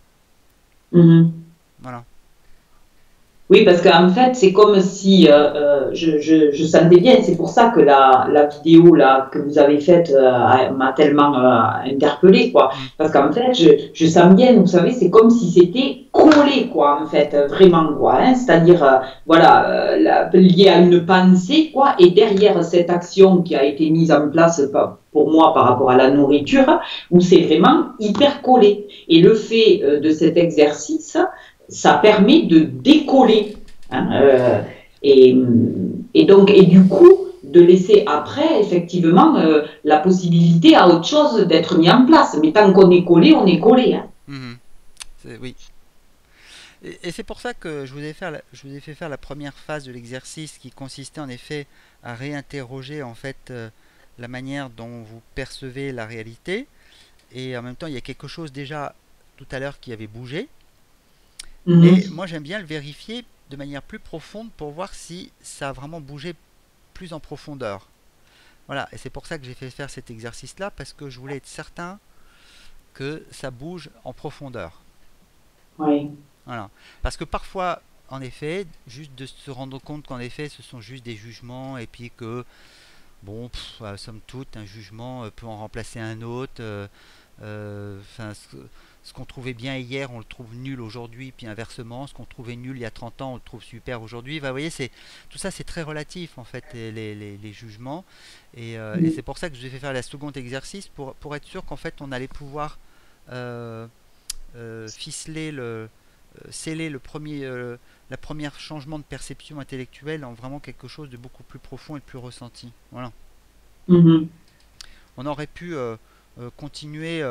Mhm. Voilà. Oui, parce qu'en fait, c'est comme si je sentais bien. C'est pour ça que la vidéo là que vous avez faite m'a tellement interpellée, quoi. Mm. Parce qu'en fait, je sens bien. Vous savez, c'est comme si c'était collé, quoi. En fait, vraiment, quoi. Hein, c'est-à-dire, voilà, lié à une pensée, quoi. Et derrière cette action qui a été mise en place pour moi par rapport à la nourriture, où c'est vraiment hyper collé. Et le fait de cet exercice ça permet de décoller. Hein, et, et du coup, de laisser après, effectivement, la possibilité à autre chose d'être mis en place. Mais tant qu'on est collé, on est collé. Hein. Mhm. Oui. Et c'est pour ça que je vous ai fait faire la première phase de l'exercice qui consistait en effet à réinterroger en fait la manière dont vous percevez la réalité. Et en même temps, il y a quelque chose déjà tout à l'heure qui avait bougé. Mais Mhm. moi, j'aime bien le vérifier de manière plus profonde pour voir si ça a vraiment bougé plus en profondeur. Voilà, et c'est pour ça que j'ai fait faire cet exercice-là, parce que je voulais être certain que ça bouge en profondeur. Oui. Voilà. Parce que parfois, en effet, juste de se rendre compte qu'en effet, ce sont juste des jugements, et puis que, bon, somme toute, un jugement peut en remplacer un autre. Ce qu'on trouvait bien hier, on le trouve nul aujourd'hui, puis inversement, ce qu'on trouvait nul il y a 30 ans, on le trouve super aujourd'hui. Vous voyez, tout ça, c'est très relatif, en fait, les jugements. Et c'est Mhm. pour ça que je vais fait faire la seconde exercice, pour être sûr qu'en fait, on allait pouvoir euh, ficeler sceller la première changement de perception intellectuelle en vraiment quelque chose de beaucoup plus profond et de plus ressenti. Voilà. Mhm. On aurait pu continuer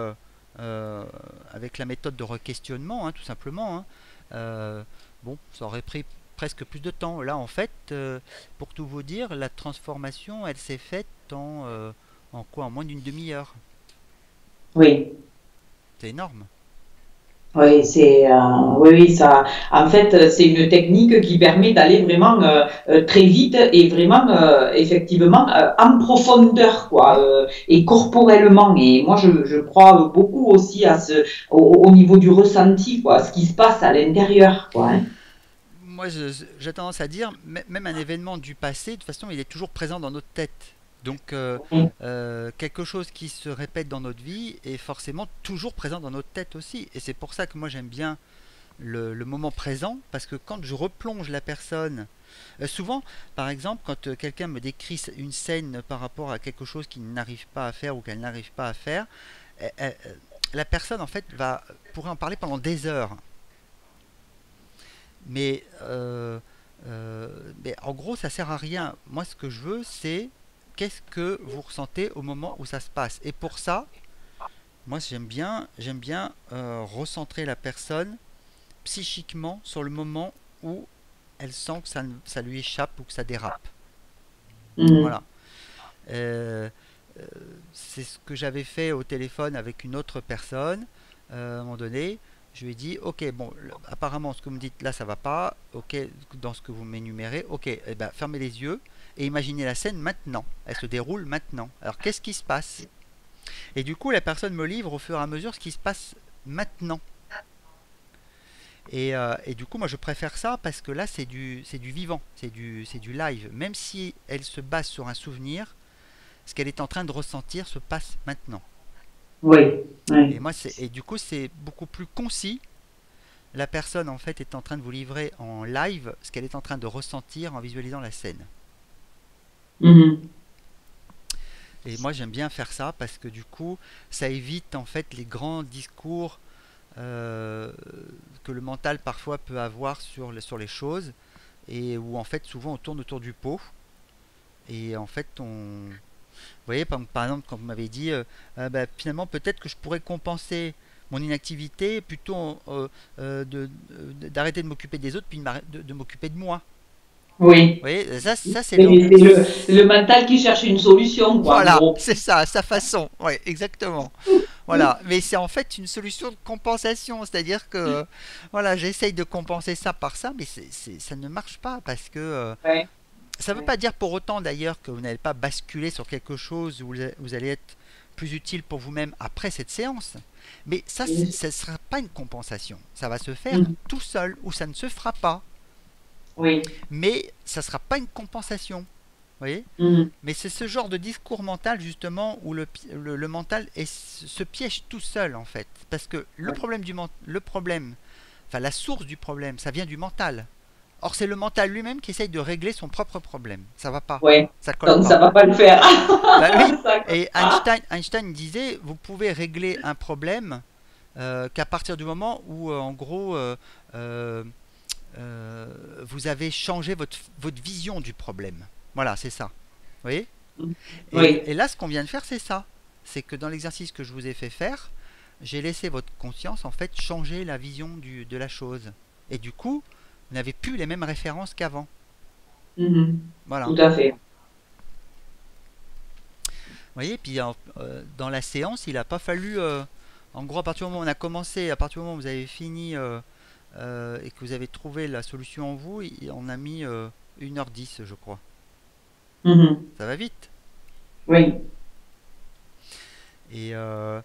avec la méthode de requestionnement, hein, tout simplement. Hein. Bon, ça aurait pris presque plus de temps. Là, en fait, pour tout vous dire, la transformation, elle s'est faite en quoi? En moins d'une demi-heure. Oui. C'est énorme. Oui, oui, ça. En fait, c'est une technique qui permet d'aller vraiment très vite et vraiment, effectivement, en profondeur, quoi, Hmm. et corporellement. Et moi, je crois beaucoup aussi à au niveau du ressenti, quoi, ce qui se passe à l'intérieur, quoi, hein. Moi, j'ai tendance à dire, même un événement du passé, de toute façon, il est toujours présent dans notre tête. Donc, quelque chose qui se répète dans notre vie est forcément toujours présent dans notre tête aussi. Et c'est pour ça que moi, j'aime bien le moment présent, parce que quand je replonge la personne, souvent, par exemple, quand quelqu'un me décrit une scène par rapport à quelque chose qu'il n'arrive pas à faire ou qu'elle n'arrive pas à faire, la personne, en fait, pourrait en parler pendant des heures. Mais, mais en gros, ça sert à rien. Moi, ce que je veux, c'est qu'est-ce que vous ressentez au moment où ça se passe. Et pour ça, moi, j'aime bien recentrer la personne psychiquement sur le moment où elle sent que ça lui échappe ou que ça dérape. Mhm. Voilà. Euh, euh, c'est ce que j'avais fait au téléphone avec une autre personne. À un moment donné, je lui ai dit, ok, bon, apparemment ce que vous me dites là, ça va pas. Ok, dans ce que vous m'énumérez, ok, eh ben, fermez les yeux et imaginez la scène maintenant. Elle se déroule maintenant. Alors qu'est-ce qui se passe? Et du coup, la personne me livre au fur et à mesure ce qui se passe maintenant. Et du coup, moi, je préfère ça parce que là, c'est du vivant, c'est du live. Même si elle se base sur un souvenir, ce qu'elle est en train de ressentir se passe maintenant. Oui, oui. Et du coup, c'est beaucoup plus concis. La personne, en fait, est en train de vous livrer en live ce qu'elle est en train de ressentir en visualisant la scène. Mhm. Et moi, j'aime bien faire ça parce que du coup, ça évite en fait les grands discours euh, que le mental parfois peut avoir sur les choses et où en fait souvent on tourne autour du pot et en fait vous voyez par exemple quand vous m'avez dit bah, finalement peut-être que je pourrais compenser mon inactivité plutôt d'arrêter de m'occuper des autres puis de m'occuper de moi. Oui. Vous voyez, ça c'est Oui, c'est le mental qui cherche une solution, quoi, en voilà, gros. c'est ça, à sa façon. Oui, exactement. Voilà, mais c'est en fait une solution de compensation, c'est-à-dire que voilà, j'essaye de compenser ça par ça, mais ça ne marche pas parce que Ouais. ça ne veut pas dire pour autant d'ailleurs que vous n'allez pas basculer sur quelque chose où vous allez être plus utile pour vous-même après cette séance. Mais ça, ne sera pas une compensation. Ça va se faire Mhm. tout seul ou ça ne se fera pas. Oui. Mais ça ne sera pas une compensation. Vous voyez? Mhm. Mais c'est ce genre de discours mental justement où le mental se piège tout seul en fait. Parce que Ouais. le problème, enfin la source du problème, ça vient du mental. Or c'est le mental lui-même qui essaye de régler son propre problème. Ça va pas, Ouais. ça colle Donc ça pas. va pas le faire. Bah oui. Ça- Et Einstein disait, vous pouvez régler un problème qu'à partir du moment où en gros euh, vous avez changé votre vision du problème. Voilà, c'est ça. Vous voyez? Oui. Et là, ce qu'on vient de faire, c'est ça. C'est que dans l'exercice que je vous ai fait faire, j'ai laissé votre conscience en fait changer la vision de la chose. Et du coup, vous n'avez plus les mêmes références qu'avant. Mhm. Voilà. Tout à fait. Vous voyez, puis dans la séance, il n'a pas fallu. En gros, à partir du moment où on a commencé, à partir du moment où vous avez fini et que vous avez trouvé la solution en vous, on a mis 1h10, je crois. Mhm. Ça va vite. Oui. Et, euh,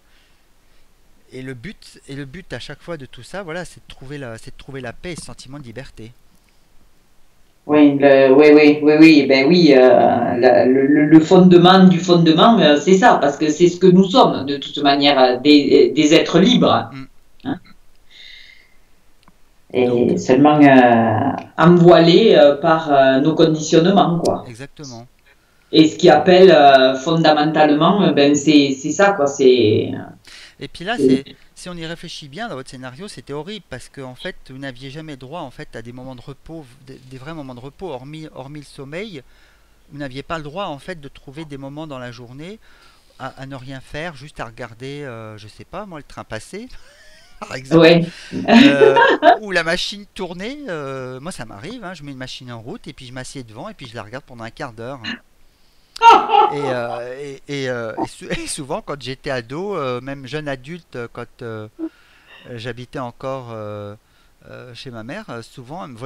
et le but à chaque fois de tout ça, voilà, c'est de trouver la paix et ce sentiment de liberté. Oui, oui, oui, oui, oui, ben oui, le fondement du fondement, c'est ça, parce que c'est ce que nous sommes, de toute manière, des êtres libres, Mm. hein, Donc, et seulement envoilés par nos conditionnements, quoi. exactement. Et ce qui appelle fondamentalement, ben c'est ça, quoi, Et puis là, c'est- si on y réfléchit bien dans votre scénario, c'était horrible parce que en fait, vous n'aviez jamais droit en fait à des moments de repos, des vrais moments de repos, hormis le sommeil. Vous n'aviez pas le droit en fait de trouver des moments dans la journée à ne rien faire, juste à regarder, je sais pas, moi le train passer, par exemple, ouais, ou la machine tourner. Moi, ça m'arrive, hein, je mets une machine en route et puis je m'assieds devant et puis je la regarde pendant un quart d'heure. Et souvent, quand j'étais ado, même jeune adulte, quand j'habitais encore chez ma mère, souvent elle me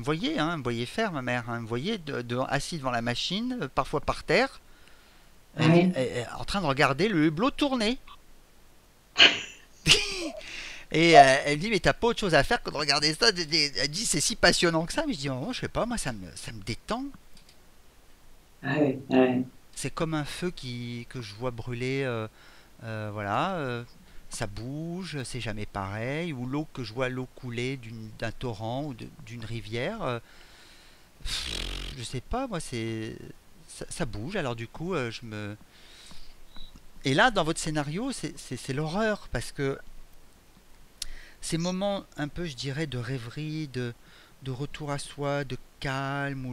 voyait faire ma mère, hein, elle me voyait assis devant la machine, parfois par terre, Ouais. en train de regarder le hublot tourner. Et elle dit, mais t'as pas autre chose à faire que de regarder ça. Elle dit, c'est si passionnant que ça. Mais je dis, oh, je sais pas, moi ça me détend. Ouais. Ouais. C'est comme un feu que je vois brûler, voilà. Ça bouge, c'est jamais pareil. Ou l'eau que je vois l'eau couler d'un torrent ou d'une rivière. Je sais pas, moi ça bouge. Alors du coup, je me. Et là, dans votre scénario, c'est l'horreur parce que ces moments un peu, je dirais, de rêverie, de retour à soi, de calme,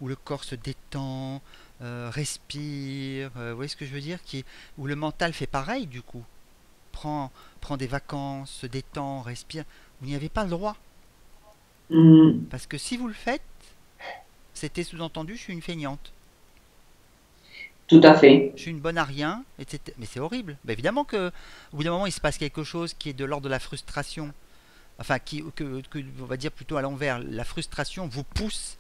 où le corps se détend, respire, vous voyez ce que je veux dire, où le mental fait pareil du coup, prend, prend des vacances, se détend, respire. Vous n'y avez pas le droit. Mhm. Parce que si vous le faites, c'était sous-entendu, je suis une feignante. Tout à fait. Je suis une bonne à rien, etc. Mais c'est horrible. Bah, évidemment que au bout d'un moment, il se passe quelque chose qui est de l'ordre de la frustration. Enfin, on va dire plutôt à l'envers. La frustration vous pousse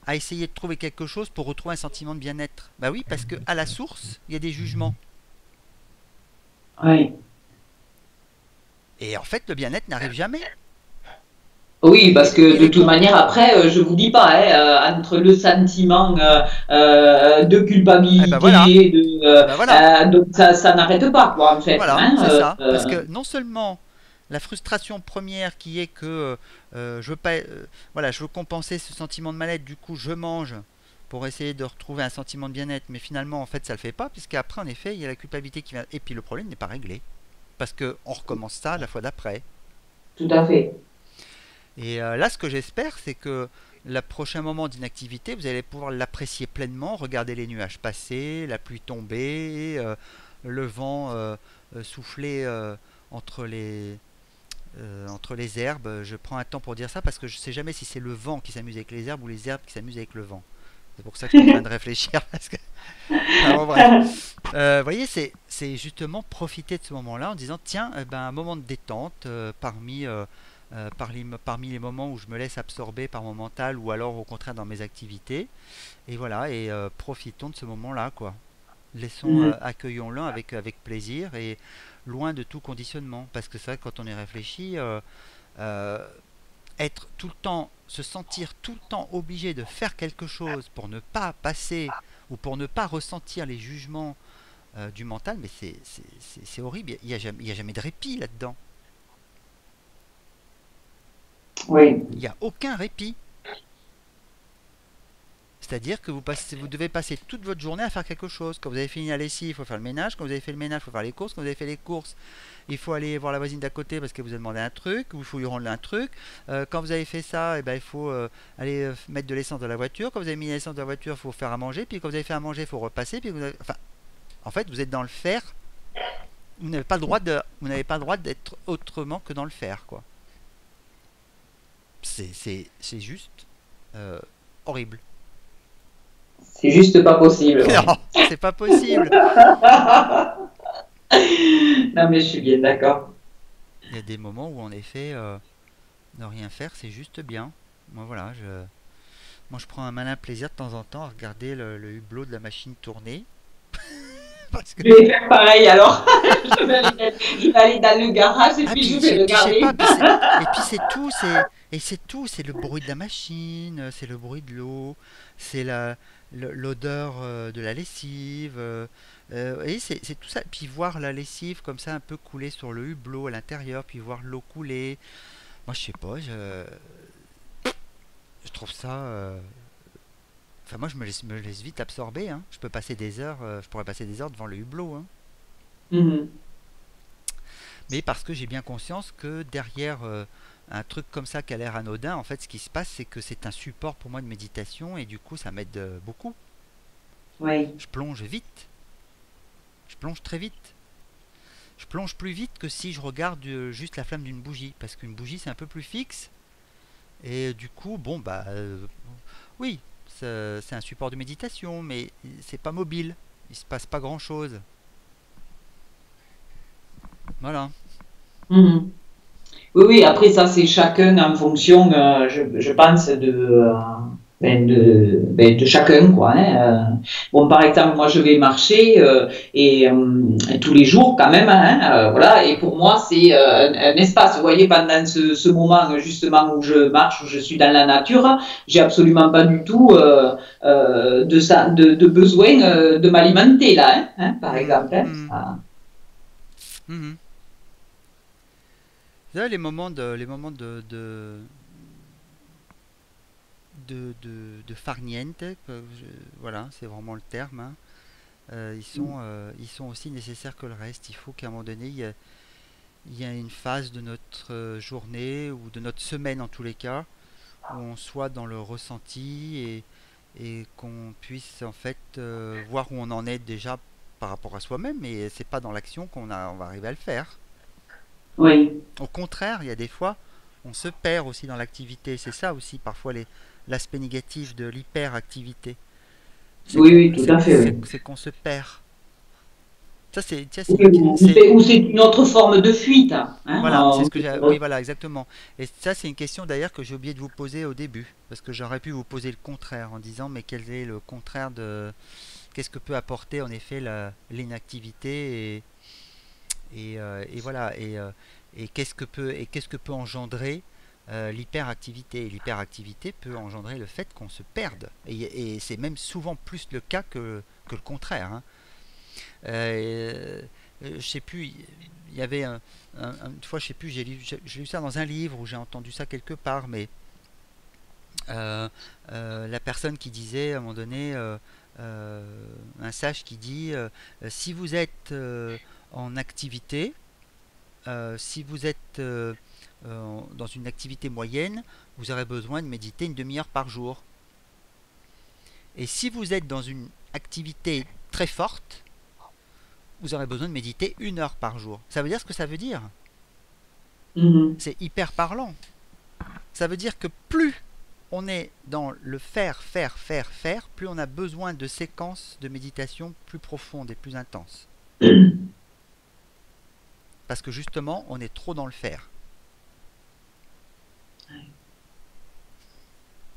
à essayer de trouver quelque chose pour retrouver un sentiment de bien-être. Bah oui, parce que à la source, il y a des jugements. Ouais. Et en fait, le bien-être n'arrive jamais. Oui, parce que Et de les toute con... manière, après, je vous dis pas, hein, entre le sentiment de Eh ben voilà. culpabilité, Eh ben voilà. donc ça n'arrête pas, quoi, en fait. Voilà, Hein, c'est ça. Parce que non seulement la frustration première qui est que je veux pas, voilà, je veux compenser ce sentiment de mal-être, du coup je mange pour essayer de retrouver un sentiment de bien-être, mais finalement en fait ça le fait pas, puisqu'après en effet il y a la culpabilité qui vient, et puis le problème n'est pas réglé, parce que on recommence ça la fois d'après. tout à fait. Et là ce que j'espère c'est que le prochain moment d'inactivité, vous allez pouvoir l'apprécier pleinement, regarder les nuages passer, la pluie tomber, le vent souffler entre entre les herbes. Je prends un temps pour dire ça parce que je ne sais jamais si c'est le vent qui s'amuse avec les herbes ou les herbes qui s'amusent avec le vent. C'est pour ça que je suis en train de réfléchir. Parce que... Enfin, bon, bref. Vous voyez, c'est justement profiter de ce moment-là en disant tiens, ben, un moment de détente parmi les moments où je me laisse absorber par mon mental ou alors au contraire dans mes activités. Et voilà, et profitons de ce moment-là, quoi. Laissons, Mhm. accueillons-le avec plaisir et loin de tout conditionnement. Parce que c'est vrai que quand on y réfléchit, euh, être tout le temps, se sentir tout le temps obligé de faire quelque chose pour ne pas passer ou pour ne pas ressentir les jugements du mental, mais c'est horrible. Il y a jamais de répit là-dedans. Oui, Il n'y a aucun répit. C'est-à-dire que vous devez passer toute votre journée à faire quelque chose. Quand vous avez fini la lessive, il faut faire le ménage. Quand vous avez fait le ménage, il faut faire les courses. Quand vous avez fait les courses, il faut aller voir la voisine d'à côté parce qu'elle vous a demandé un truc, ou il faut lui rendre un truc. Quand vous avez fait ça, eh ben, il faut aller mettre de l'essence dans la voiture. Quand vous avez mis l'essence dans la voiture, il faut faire à manger. Puis quand vous avez fait à manger, il faut repasser. Enfin, en fait, vous êtes dans le faire. Vous n'avez pas le droit d'être autrement que dans le faire, quoi. C'est juste euh, horrible. c'est juste pas possible, ouais. Non, c'est pas possible. Non, mais je suis bien d'accord. Il y a des moments où en effet, ne rien faire, c'est juste bien. Moi voilà, moi je prends un malin plaisir de temps en temps à regarder le hublot de la machine tourner. Parce que Je vais faire pareil alors. Je vais aller dans le garage et ah puis je vais puis je sais pas, regarder. puis c'est tout, c'est tout, c'est le bruit de la machine, c'est le bruit de l'eau, c'est l'odeur de la lessive. Et c'est tout ça. Puis voir la lessive comme ça un peu couler sur le hublot à l'intérieur, puis voir l'eau couler. Moi je sais pas, je trouve ça. Enfin, moi, me laisse vite absorber. Hein. Je peux passer des heures, je pourrais passer des heures devant le hublot. Hein. Mhm. Mais parce que j'ai bien conscience que derrière un truc comme ça qui a l'air anodin, en fait, ce qui se passe, c'est que c'est un support pour moi de méditation et du coup, ça m'aide beaucoup. Oui, Je plonge vite. Je plonge très vite. Je plonge plus vite que si je regarde juste la flamme d'une bougie. Parce qu'une bougie, c'est un peu plus fixe. Et du coup, bon, bah, oui, c'est un support de méditation, mais c'est pas mobile. Il se passe pas grand chose. Voilà. mhm. Oui, oui, après ça c'est chacun en fonction, je pense, de chacun, quoi. Hein. Bon, par exemple, moi je vais marcher et tous les jours quand même, hein, voilà. Et pour moi c'est un espace. Vous voyez, pendant ce moment justement où je marche, où je suis dans la nature, j'ai absolument pas du tout de besoin de m'alimenter là, par Mhm, exemple. Hein. mhm, mhm. Là, les moments de farniente, voilà, c'est vraiment le terme, hein. Ils sont aussi nécessaires que le reste. Il faut qu'à un moment donné, il y a une phase de notre journée ou de notre semaine en tous les cas où on soit dans le ressenti et qu'on puisse en fait voir où on en est déjà par rapport à soi-même. Et c'est pas dans l'action on va arriver à le faire. Oui, Au contraire, il y a des fois, on se perd aussi dans l'activité. C'est ça aussi parfois l'aspect négatif de l'hyperactivité. C'est oui, qu'on oui, tout à fait, oui. c'est qu'on se perd. Ça, Oui, ou c'est une autre forme de fuite. voilà, c'est Hein, ce que j'ai. Oui, voilà, exactement. Et ça, c'est une question d'ailleurs que j'ai oublié de vous poser au début, parce que j'aurais pu vous poser le contraire en disant, mais quel est le contraire de qu'est-ce que peut apporter en effet l'inactivité et voilà et qu'est-ce que peut engendrer l'hyperactivité. Et l'hyperactivité peut engendrer le fait qu'on se perde. Et c'est même souvent plus le cas que le contraire, hein. Je sais plus, il y avait une fois, je sais plus, j'ai lu ça dans un livre ou j'ai entendu ça quelque part, mais euh, la personne qui disait à un moment donné, un sage qui dit, si vous êtes en activité, si vous êtes dans une activité moyenne, vous aurez besoin de méditer une demi-heure par jour. Et si vous êtes dans une activité très forte, vous aurez besoin de méditer 1 heure par jour. Ça veut dire ce que ça veut dire. mhm. C'est hyper parlant. Ça veut dire que plus on est dans le faire, faire, faire, faire, plus on a besoin de séquences de méditation plus profondes et plus intenses. Parce que justement, on est trop dans le faire.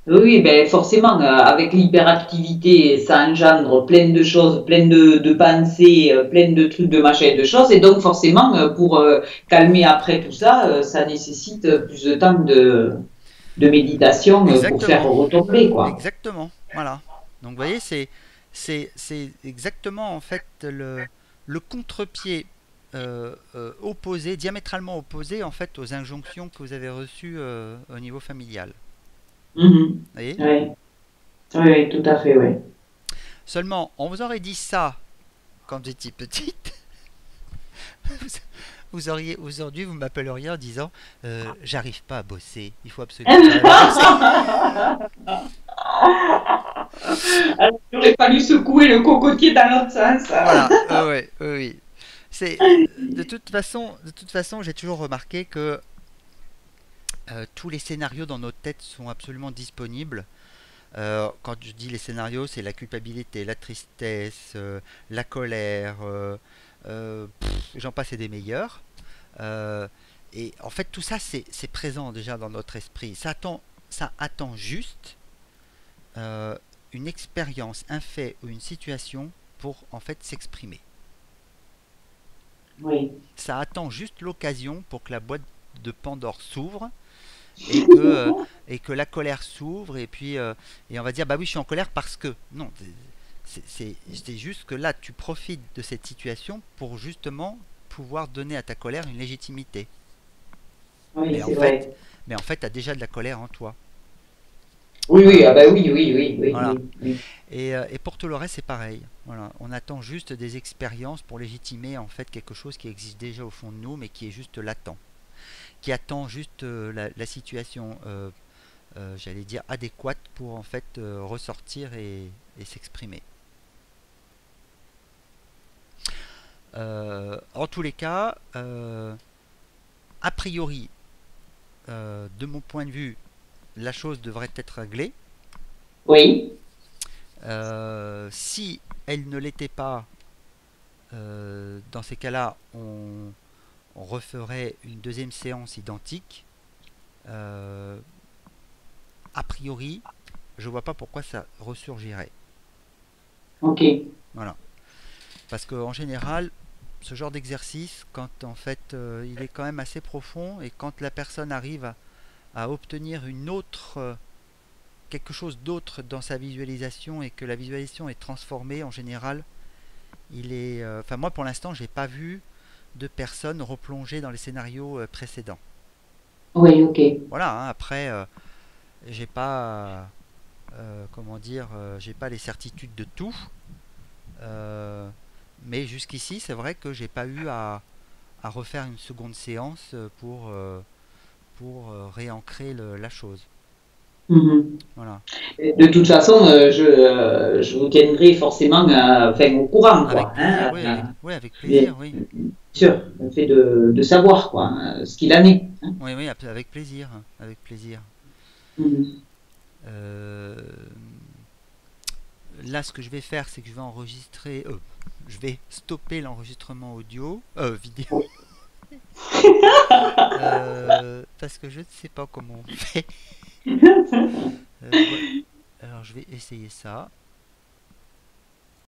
Oui, ben forcément, avec l'hyperactivité, ça engendre plein de choses, plein de pensées, plein de trucs, de machins, de choses. Et donc, forcément, pour calmer après tout ça, ça nécessite plus de temps de méditation pour faire Exactement. retomber, quoi. Exactement. Voilà. Donc vous voyez, c'est exactement en fait le contre-pied opposé, diamétralement opposé en fait aux injonctions que vous avez reçues au niveau familial. Mhm. Vous voyez. Oui, oui, oui, tout à fait, oui. Seulement, on vous aurait dit ça quand vous étiez petite. Vous auriez aujourd'hui, vous m'appelleriez en disant j'arrive pas à bosser. Il faut absolument que j'arrive à bosser. Alors, il aurait fallu secouer le cocotier dans l'autre sens. Voilà. Ouais, oui. C'est de toute façon, j'ai toujours remarqué que tous les scénarios dans notre tête sont absolument disponibles. Quand je dis les scénarios, c'est la culpabilité, la tristesse, la colère, j'en passe et des meilleurs. Euh, et en fait, tout ça, c'est présent déjà dans notre esprit. Ça attend juste euh, une expérience, un fait ou une situation pour en fait s'exprimer. Oui. Ça attend juste l'occasion pour que la boîte de Pandore s'ouvre et que, euh, et que la colère s'ouvre et on va dire bah oui je suis en colère parce que non, c'est juste que là tu profites de cette situation pour justement pouvoir donner à ta colère une légitimité. Oui, Mais en c'est fait, vrai. mais en fait tu as déjà de la colère en toi. Oui, oui, Voilà. ah ben oui, oui, oui, oui, Voilà. oui, oui. Et pour tout le reste c'est pareil. Voilà. On attend juste des expériences pour légitimer en fait quelque chose qui existe déjà au fond de nous mais qui est juste latent, qui attend juste la situation j'allais dire adéquate pour en fait ressortir et s'exprimer. En tous les cas, a priori, de mon point de vue, la chose devrait être réglée. Oui, Si elle ne l'était pas, dans ces cas-là, on referait une deuxième séance identique. A priori, je vois pas pourquoi ça ressurgirait. Ok. Voilà. Parce qu'en général, ce genre d'exercice, quand en fait il est quand même assez profond et quand la personne arrive à obtenir une autre, quelque chose d'autre dans sa visualisation et que la visualisation est transformée, en général, il est. Enfin, moi pour l'instant, j'ai pas vu de personnes replongées dans les scénarios précédents. Oui, ok. Voilà. Hein, après, j'ai pas, comment dire, j'ai pas les certitudes de tout. Euh, mais jusqu'ici, c'est vrai que j'ai pas eu à refaire une seconde séance pour réancrer la chose. Mhm. Voilà. De toute façon, je vous tiendrai forcément enfin, au courant, Avec quoi. plaisir, Hein, oui, oui, avec bien plaisir, oui. sûr, le fait de savoir quoi, ce qu'il en est. Hein. Oui, oui, avec plaisir, avec plaisir. Mhm. Euh, Là, ce que je vais faire, c'est que je vais enregistrer, je vais stopper l'enregistrement audio, vidéo, parce que je ne sais pas comment on fait. Ouais. Alors, je vais essayer ça.